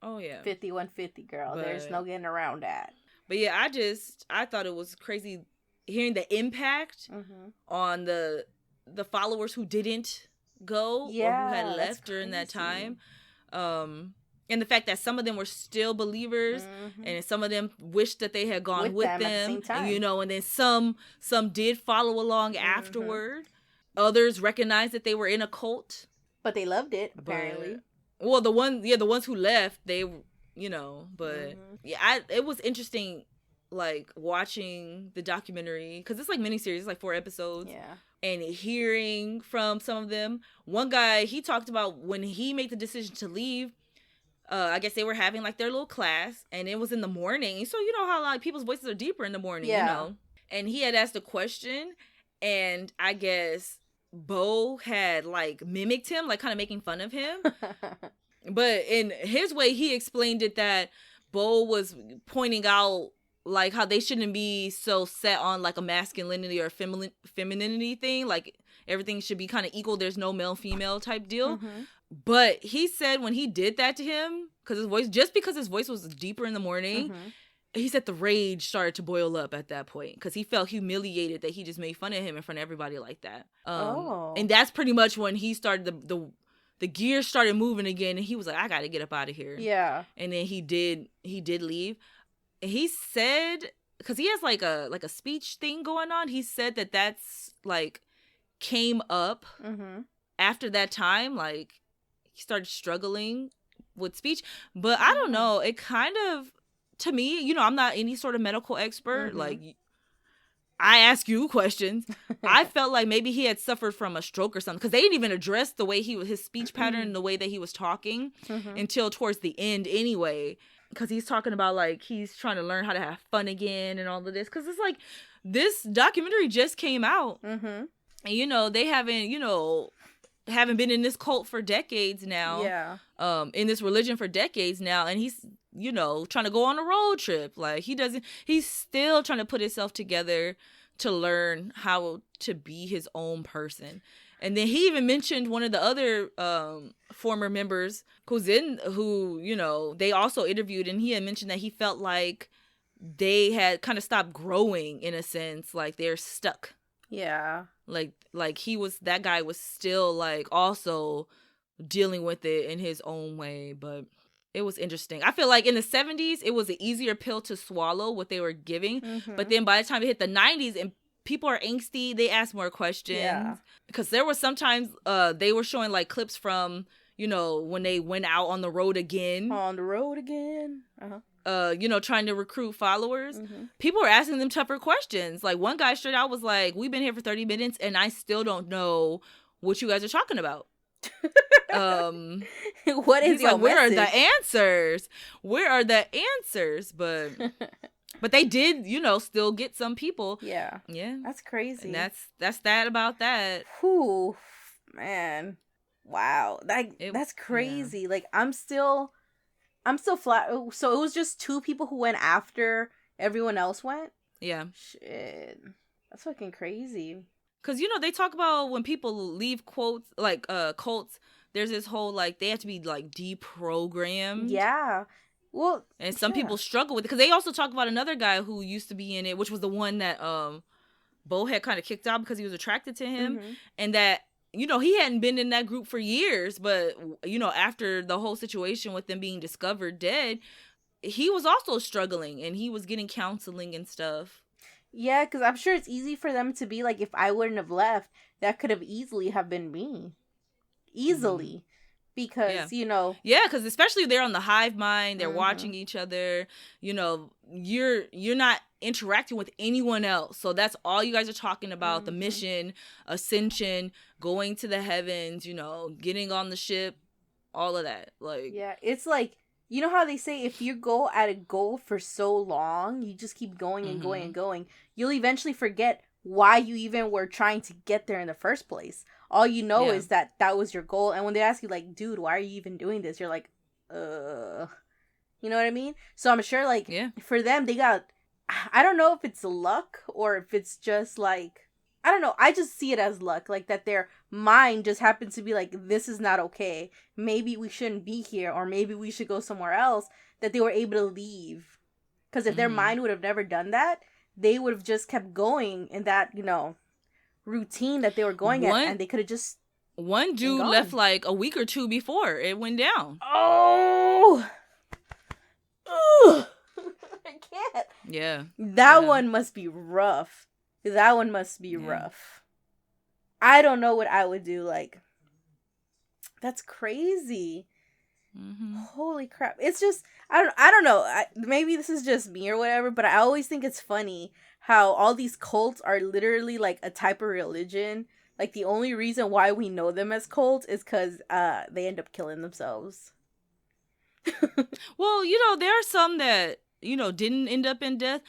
Oh, yeah. 5150, girl. There's no getting around that. But yeah, I thought it was crazy hearing the impact on the followers who didn't go or who had left during that time. And the fact that some of them were still believers and some of them wished that they had gone with them at the same time. And then some did follow along afterward. Others recognized that they were in a cult. But they loved it, apparently. Well, the ones who left, they but it was interesting, like, watching the documentary because it's like miniseries, it's like 4 episodes, and hearing from some of them. One guy, he talked about when he made the decision to leave. I guess they were having like their little class, and it was in the morning. So how like people's voices are deeper in the morning, And he had asked a question, and I guess Bo had like mimicked him, like kind of making fun of him. But in his way, he explained it that Bo was pointing out like how they shouldn't be so set on like a masculinity or femininity thing. Like everything should be kind of equal. There's no male female type deal. But he said when he did that to him, because his voice was deeper in the morning, he said the rage started to boil up at that point because he felt humiliated that he just made fun of him in front of everybody like that. And that's pretty much when he started the gears started moving again, and he was like, I gotta get up out of here. Yeah. And then he did leave. And he said, because he has like a speech thing going on, he said that's like came up after that time, like he started struggling with speech. But I don't know, it kind of, to me, you know, I'm not any sort of medical expert, like I ask you questions. I felt like maybe he had suffered from a stroke or something, because they didn't even address the way his speech pattern, the way that he was talking until towards the end anyway, because he's talking about like he's trying to learn how to have fun again and all of this, because it's like this documentary just came out and, you know, they haven't been in this cult for decades now, in this religion for decades now, and he's, you know, trying to go on a road trip. Like he's still trying to put himself together to learn how to be his own person. And then he even mentioned one of the other former members who, you know, they also interviewed, and he had mentioned that he felt like they had kind of stopped growing, in a sense, like they're stuck. Yeah. Like that guy was still like also dealing with it in his own way. But it was interesting. I feel like in the 70s, it was an easier pill to swallow what they were giving. But then by the time it hit the 90s and people are angsty, they ask more questions. Yeah. Because there were sometimes they were showing like clips from, you know, when they went out on the road again. You know, trying to recruit followers. People were asking them tougher questions. Like one guy straight out was like, we've been here for 30 minutes and I still don't know what you guys are talking about. What is your like, where are the answers? Where are the answers? But they did, you know, still get some people. Yeah. That's crazy. And that's that about that. Whew, man. Wow. That's crazy. Yeah. Like I'm still flat. So it was just 2 people who went after everyone else went? Yeah. Shit. That's fucking crazy. Because, you know, they talk about when people leave cults, there's this whole, like, they have to be, like, deprogrammed. Yeah. Well, and some people struggle with it. Because they also talk about another guy who used to be in it, which was the one that Bo had kind of kicked out because he was attracted to him. And that, you know, he hadn't been in that group for years. But, you know, after the whole situation with them being discovered dead, he was also struggling. And he was getting counseling and stuff. Yeah, because I'm sure it's easy for them to be like, if I wouldn't have left, that could have easily have been me. Easily. Because, you know. Yeah, because especially they're on the hive mind. They're watching each other. You know, you're not interacting with anyone else. So that's all you guys are talking about. The mission, ascension, going to the heavens, you know, getting on the ship, all of that. Like, yeah, it's like, you know how they say if you go at a goal for so long, you just keep going and going and going, you'll eventually forget why you even were trying to get there in the first place. All you know is that was your goal. And when they ask you, like, dude, why are you even doing this? You're like, you know what I mean? So I'm sure, like, for them, they got, I don't know if it's luck or if it's just, like, I don't know. I just see it as luck. Like, that their mind just happens to be like, this is not okay. Maybe we shouldn't be here. Or maybe we should go somewhere else. That they were able to leave. Because if their mind would have never done that, they would have just kept going in that, you know, routine that they were going at. And they could have just... One dude left like a week or 2 before it went down. Oh! Ugh. I can't. Yeah. That one must be rough. That one must be rough. I don't know what I would do. Like, that's crazy. Holy crap. It's just, I don't know. Maybe this is just me or whatever, but I always think it's funny how all these cults are literally like a type of religion. Like, the only reason why we know them as cults is because they end up killing themselves. Well, you know, there are some that, you know, didn't end up in death.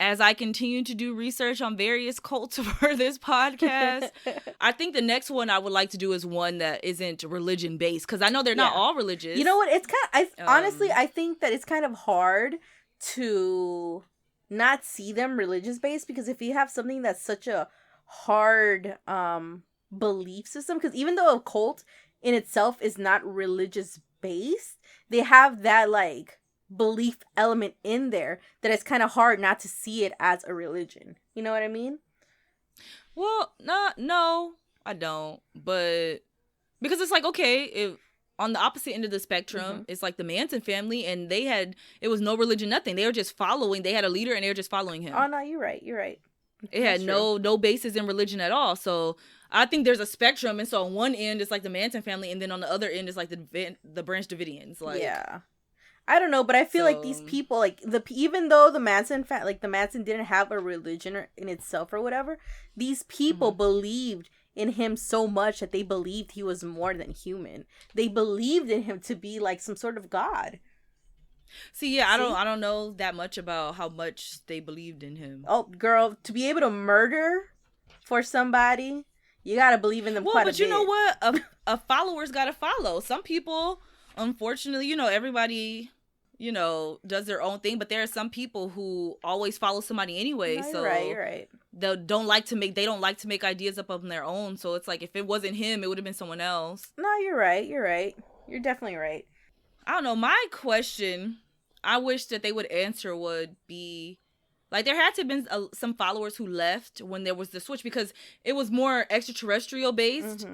As I continue to do research on various cults for this podcast, I think the next one I would like to do is one that isn't religion based, because I know they're not all religious. You know what? It's kind of, honestly, I think that it's kind of hard to not see them religious based, because if you have something that's such a hard belief system, because even though a cult in itself is not religious based, they have that like belief element in there that it's kind of hard not to see it as a religion. You know what I mean? Well, no, I don't. But Because it's like, okay, if on the opposite end of the spectrum, it's like the Manson family, and it was no religion, nothing. They were just following. They had a leader, and they were just following him. Oh no, you're right. It had no basis in religion at all. So I think there's a spectrum, and so on one end it's like the Manson family, and then on the other end is like the Branch Davidians. Like, yeah, I don't know, but I feel like these people, like even though the Manson the Manson didn't have a religion in itself or whatever, these people believed in him so much that they believed he was more than human. They believed in him to be like some sort of god. See, I don't know that much about how much they believed in him. Oh, girl, to be able to murder for somebody, you gotta believe in them quite a bit. But you know what? A follower's gotta follow. Some people, unfortunately, everybody, does their own thing. But there are some people who always follow somebody anyway. No, so you're right. They don't like to make ideas up on their own. So it's like if it wasn't him, it would have been someone else. No, you're right. You're definitely right. I don't know. My question, I wish that they would answer would be, like, there had to have been some followers who left when there was the switch, because it was more extraterrestrial based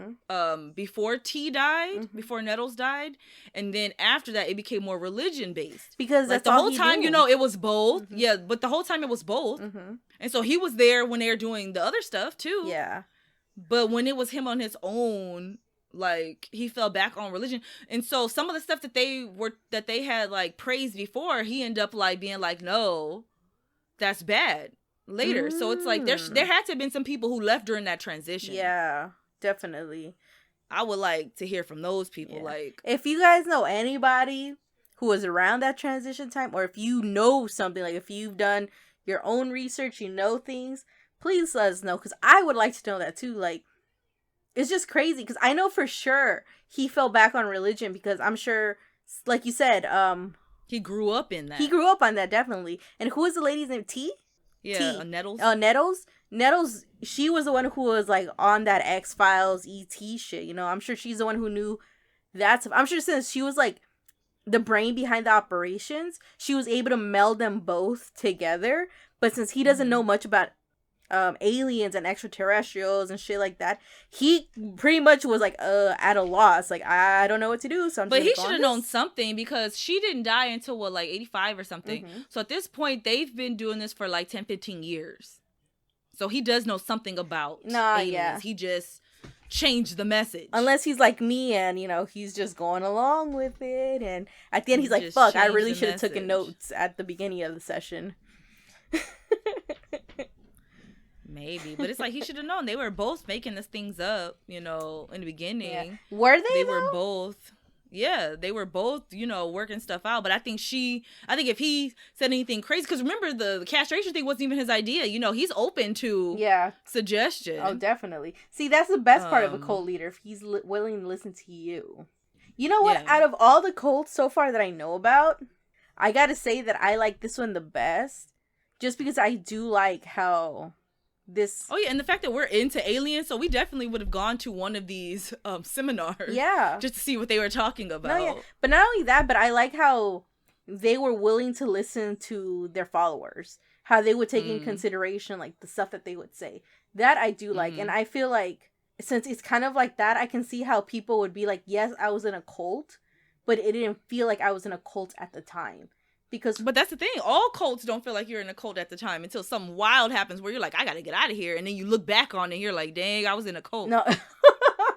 before T died, before Nettles died, and then after that it became more religion based. Because like, that's the all whole he time, knew. it was both. Yeah, but the whole time it was both. And so he was there when they were doing the other stuff too. Yeah. But when it was him on his own, like, he fell back on religion. And so some of the stuff that they had like praised before, he ended up like being like, no, that's bad later. So it's like there had to have been some people who left during that transition. Yeah, definitely. I would like to hear from those people. Yeah. Like, if you guys know anybody who was around that transition time, or if you know something, like if you've done your own research, things, please let us know, because I would like to know that too. Like, it's just crazy, because I know for sure he fell back on religion, because I'm sure, like you said, he grew up in that. He grew up on that, definitely. And who was the lady's name? T? Yeah, Nettles. Nettles? Nettles, she was the one who was like on that X-Files ET shit, I'm sure she's the one who knew that stuff. I'm sure since she was like the brain behind the operations, she was able to meld them both together. But since he doesn't know much about aliens and extraterrestrials and shit like that, he pretty much was like at a loss. Like, I don't know what to do. So but he should have known something, because she didn't die until like 85 or something. So at this point they've been doing this for like 10-15 years. So he does know something about aliens. Yeah. He just changed the message. Unless he's like me and he's just going along with it, and at the end he's like, fuck, I really should have taken notes at the beginning of the session. Maybe, but it's like he should have known. They were both making these things up, in the beginning. Yeah. Were they? They were both. Yeah, they were both, working stuff out. But I think if he said anything crazy, because remember the castration thing wasn't even his idea. He's open to suggestion. Oh, definitely. See, that's the best part of a cult leader, if he's willing to listen to you. You know what? Yeah. Out of all the cults so far that I know about, I gotta say that I like this one the best, just because I do like how this. Oh yeah, and the fact that we're into aliens, so we definitely would have gone to one of these seminars. Yeah, just to see what they were talking about. No, yeah. But not only that, but I like how they were willing to listen to their followers, how they would take in consideration like the stuff that they would say. That I do like, and I feel like since it's kind of like that, I can see how people would be like, yes, I was in a cult, but it didn't feel like I was in a cult at the time. But that's the thing. All cults don't feel like you're in a cult at the time until something wild happens where you're like, I gotta get out of here. And then you look back on it and you're like, dang, I was in a cult. No.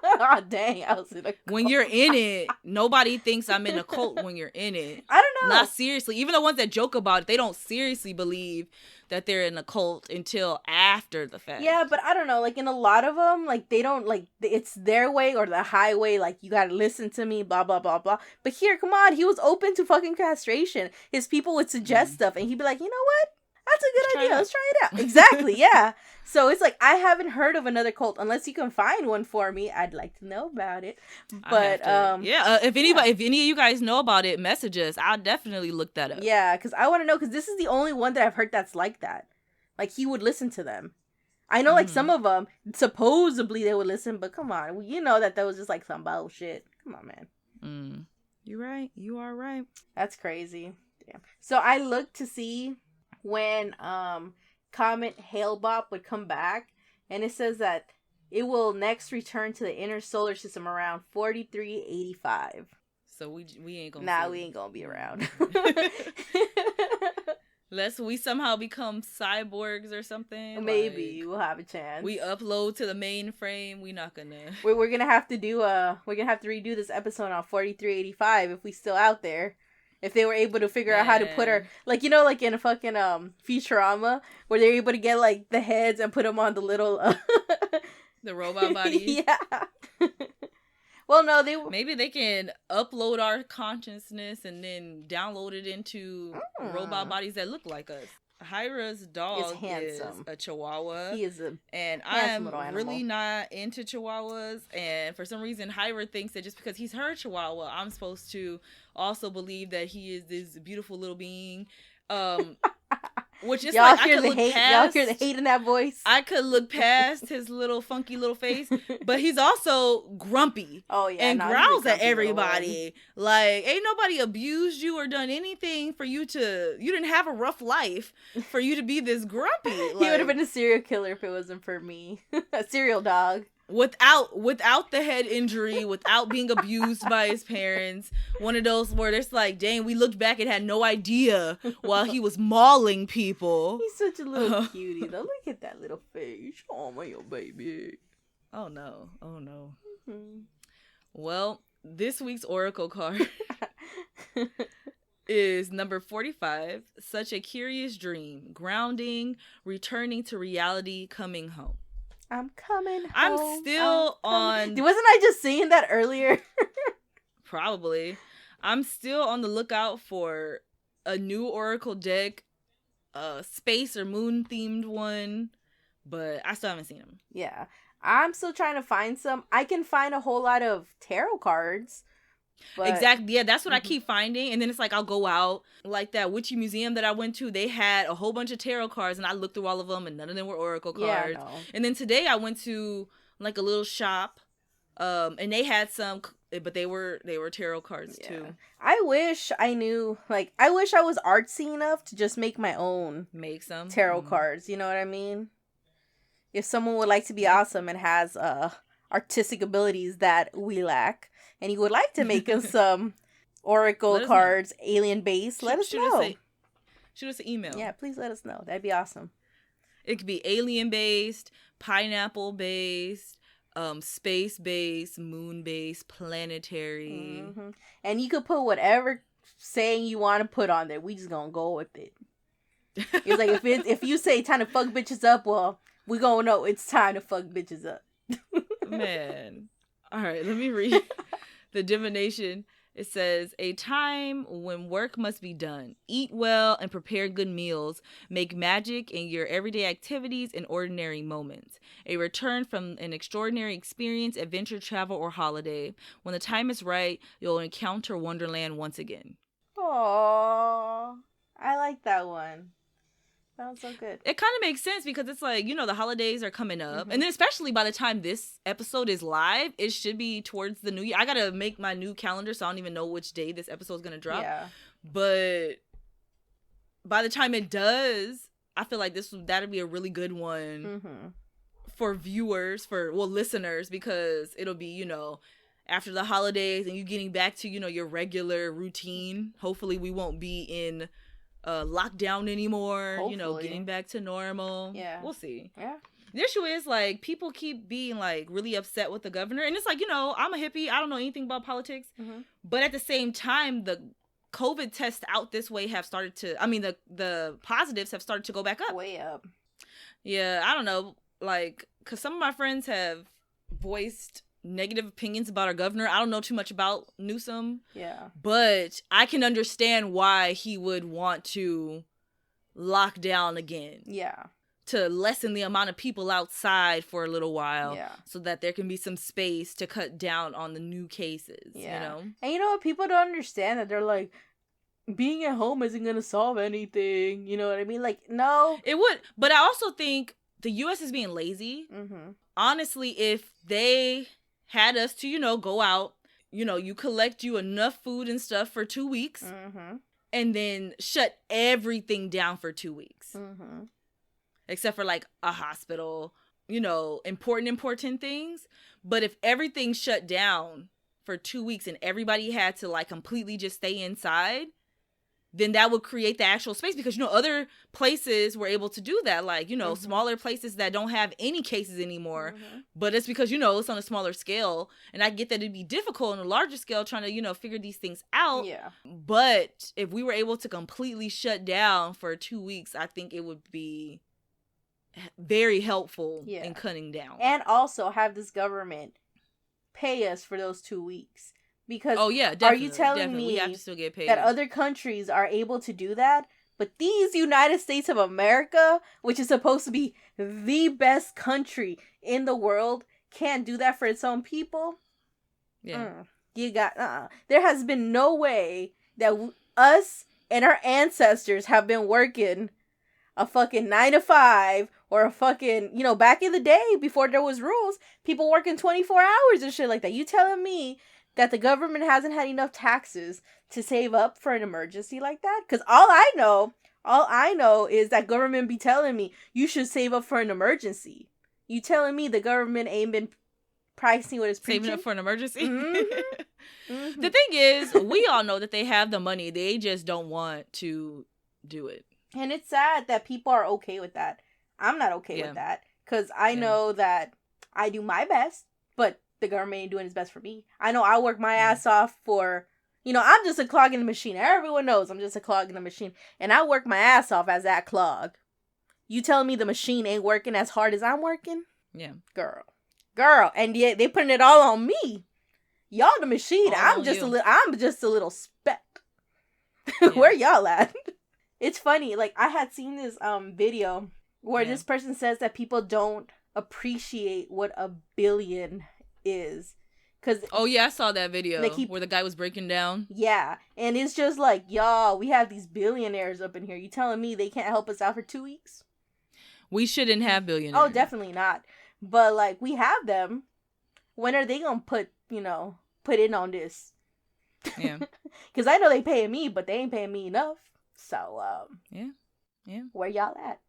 Oh, dang, I was in a cult. When you're in it, nobody thinks I'm in a cult when you're in it. I don't know. Not seriously. Even the ones that joke about it, they don't seriously believe that they're in a cult until after the fact. Yeah, but I don't know. Like, in a lot of them, like, they don't, like, it's their way or the highway. Like, you gotta listen to me, blah, blah, blah, blah. But here, come on, he was open to fucking castration. His people would suggest stuff, and he'd be like, you know what? That's a good idea. Let's try it out. Exactly, yeah. So it's like, I haven't heard of another cult. Unless you can find one for me, I'd like to know about it. But if any of you guys know about it, message us. I'll definitely look that up. Yeah, because I want to know, because this is the only one that I've heard that's like that. Like, he would listen to them. I know, like, some of them, supposedly they would listen, but come on. You know that was just, like, some bullshit. Come on, man. You're right. You are right. That's crazy. Damn. So I looked to see when Comet Hale-Bopp would come back, and it says that It will next return to the inner solar system around 4385. So we ain't gonna. Nah, see we it. ain't gonna be around. Unless we somehow become cyborgs or something. Maybe like, we'll have a chance. we upload to the mainframe. We not gonna. We're gonna have to do we're gonna have to redo this episode on 4385 if we still out there. If they were able to figure out how to put our, like, you know, like in a fucking Futurama, where they're able to get like the heads and put them on the little The robot bodies. Yeah. Well, no, maybe they can upload our consciousness and then download it into robot bodies that look like us. Hyra's dog is a Chihuahua. He is and handsome I'm little animal. really not into Chihuahuas. And for some reason, Hyra thinks that just because he's her Chihuahua, I'm supposed to also believe that he is this beautiful little being. Which is y'all like, hear I could the look hate. past, Y'all hear the hate in that voice. I could look past his little funky little face, but he's also grumpy. Oh yeah, and no, growls at everybody. Like, ain't nobody abused you or done anything for you to. You didn't have a rough life for you to be this grumpy. He would have been a serial killer if it wasn't for me. A serial dog. Without the head injury, without being abused by his parents. One of those where it's like, dang, we looked back and had no idea while he was mauling people. He's such a little cutie though. Look at that little face. Oh my little baby. Oh no. Mm-hmm. Well, this week's Oracle card is number 45. Such a curious dream. Grounding, returning to reality, coming home. I'm coming home. I'm still on. Wasn't I just saying that earlier? Probably. I'm still on the lookout for a new Oracle deck, a space or moon themed one, but I still haven't seen them. Yeah. I'm still trying to find some. I can find a whole lot of tarot cards. But... Exactly. Yeah, that's what I keep finding. And then it's like I'll go out, like that witchy museum that I went to. They had a whole bunch of tarot cards, and I looked through all of them, and none of them were Oracle cards. Yeah, no. And then today I went to like a little shop, and they had some, but they were tarot cards too. I wish I knew. Like, I wish I was artsy enough to just make my own. Make some tarot cards. You know what I mean? If someone would like to be awesome and has artistic abilities that we lack, and you would like to make us some Oracle cards, alien based, let us know. Shoot us an email. Yeah, please let us know. That'd be awesome. It could be alien based, pineapple based, space based, moon based, planetary. Mm-hmm. And you could put whatever saying you want to put on there. We just gonna go with it. It's like if you say time to fuck bitches up, well, we gonna know it's time to fuck bitches up. Man. All right, let me read the divination. It says, a time when work must be done. Eat well and prepare good meals. Make magic in your everyday activities and ordinary moments. A return from an extraordinary experience, adventure, travel, or holiday. When the time is right, you'll encounter Wonderland once again. Aww. I like that one. That was so good. It kind of makes sense because it's like, you know, the holidays are coming up. And then especially by the time this episode is live, it should be towards the new year. I got to make my new calendar, so I don't even know which day this episode is going to drop. Yeah. But by the time it does, I feel like that'd be a really good one for viewers, for listeners, because it'll be, you know, after the holidays and you getting back to, you know, your regular routine. Hopefully we won't be in lockdown anymore. Hopefully. You know, getting back to normal. Yeah, we'll see. Yeah, the issue is, like, people keep being like really upset with the governor, and it's like, you know, I'm a hippie, I don't know anything about politics, but at the same time, the COVID tests out this way have started to, I mean, the positives have started to go back up. Way up. Yeah, I don't know, like, because some of my friends have voiced negative opinions about our governor. I don't know too much about Newsom. Yeah. But I can understand why he would want to lock down again. Yeah. To lessen the amount of people outside for a little while. Yeah. So that there can be some space to cut down on the new cases. Yeah. You know? And you know what? People don't understand that. They're like, being at home isn't going to solve anything. You know what I mean? Like, no. It would. But I also think the U.S. is being lazy. Honestly, if they had us to, you know, go out, you know, you collect you enough food and stuff for 2 weeks, and then shut everything down for 2 weeks. Except for, like, a hospital important things. But if everything shut down for 2 weeks and everybody had to like completely just stay inside, then that would create the actual space, because, other places were able to do that. Like, smaller places that don't have any cases anymore, but it's because, it's on a smaller scale. And I get that it'd be difficult on a larger scale trying to, figure these things out. Yeah. But if we were able to completely shut down for 2 weeks, I think it would be very helpful in cutting down. And also have this government pay us for those 2 weeks. Because definitely, are you telling me we have to still get paid. that other countries are able to do that, but these United States of America, which is supposed to be the best country in the world, can't do that for its own people? Yeah. There has been no way that us and our ancestors have been working a fucking 9 to 5 or a fucking, back in the day before there was rules, people working 24 hours and shit like that. You telling me that the government hasn't had enough taxes to save up for an emergency like that? Because all I know is that government be telling me you should save up for an emergency. You telling me the government ain't been pricing what it's preaching? Saving up for an emergency? Mm-hmm. The thing is, we all know that they have the money. They just don't want to do it. And it's sad that people are okay with that. I'm not okay with that. Because I know that I do my best, but the government ain't doing its best for me. I know I work my ass off for, I'm just a clog in the machine. Everyone knows I'm just a clog in the machine. And I work my ass off as that clog. You telling me the machine ain't working as hard as I'm working? Yeah. Girl. And yet they putting it all on me. Y'all the machine. I'm just a little speck. Where y'all at? It's funny. Like, I had seen this video where this person says that people don't appreciate what a billion is. I saw that video where the guy was breaking down. Yeah, and it's just like, y'all, we have these billionaires up in here. You telling me they can't help us out for 2 weeks? We shouldn't have billionaires. Oh, definitely not. But like, we have them. When are they gonna put in on this? Yeah. Because I know they paying me, but they ain't paying me enough. So yeah. Where y'all at?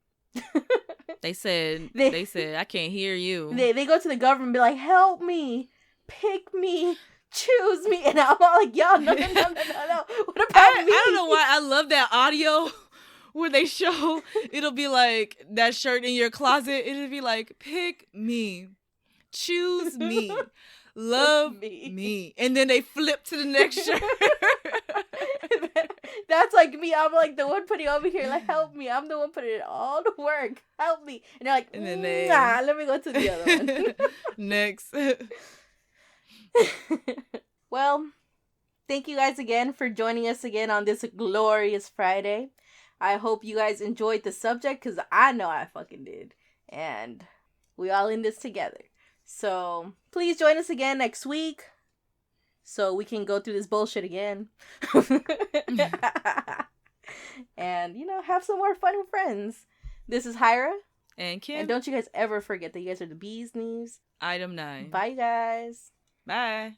They said I can't hear you. They go to the government and be like, help me, pick me, choose me, and I'm all like, y'all, no. What about me? I don't know why I love that audio where they show, it'll be like that shirt in your closet. It'll be like, pick me, choose me, love me. And then they flip to the next shirt. That's like me. I'm like the one putting over here, like, help me. I'm the one putting in all the work. Help me. And they're like, and then let me go to the other one. Next. Well, thank you guys again for joining us again on this glorious Friday. I hope you guys enjoyed the subject, because I know I fucking did. And we all in this together. So please join us again next week so we can go through this bullshit again. And, have some more fun with friends. This is Hyra. And Kim. And don't you guys ever forget that you guys are the bee's knees. Item 9. Bye, guys. Bye.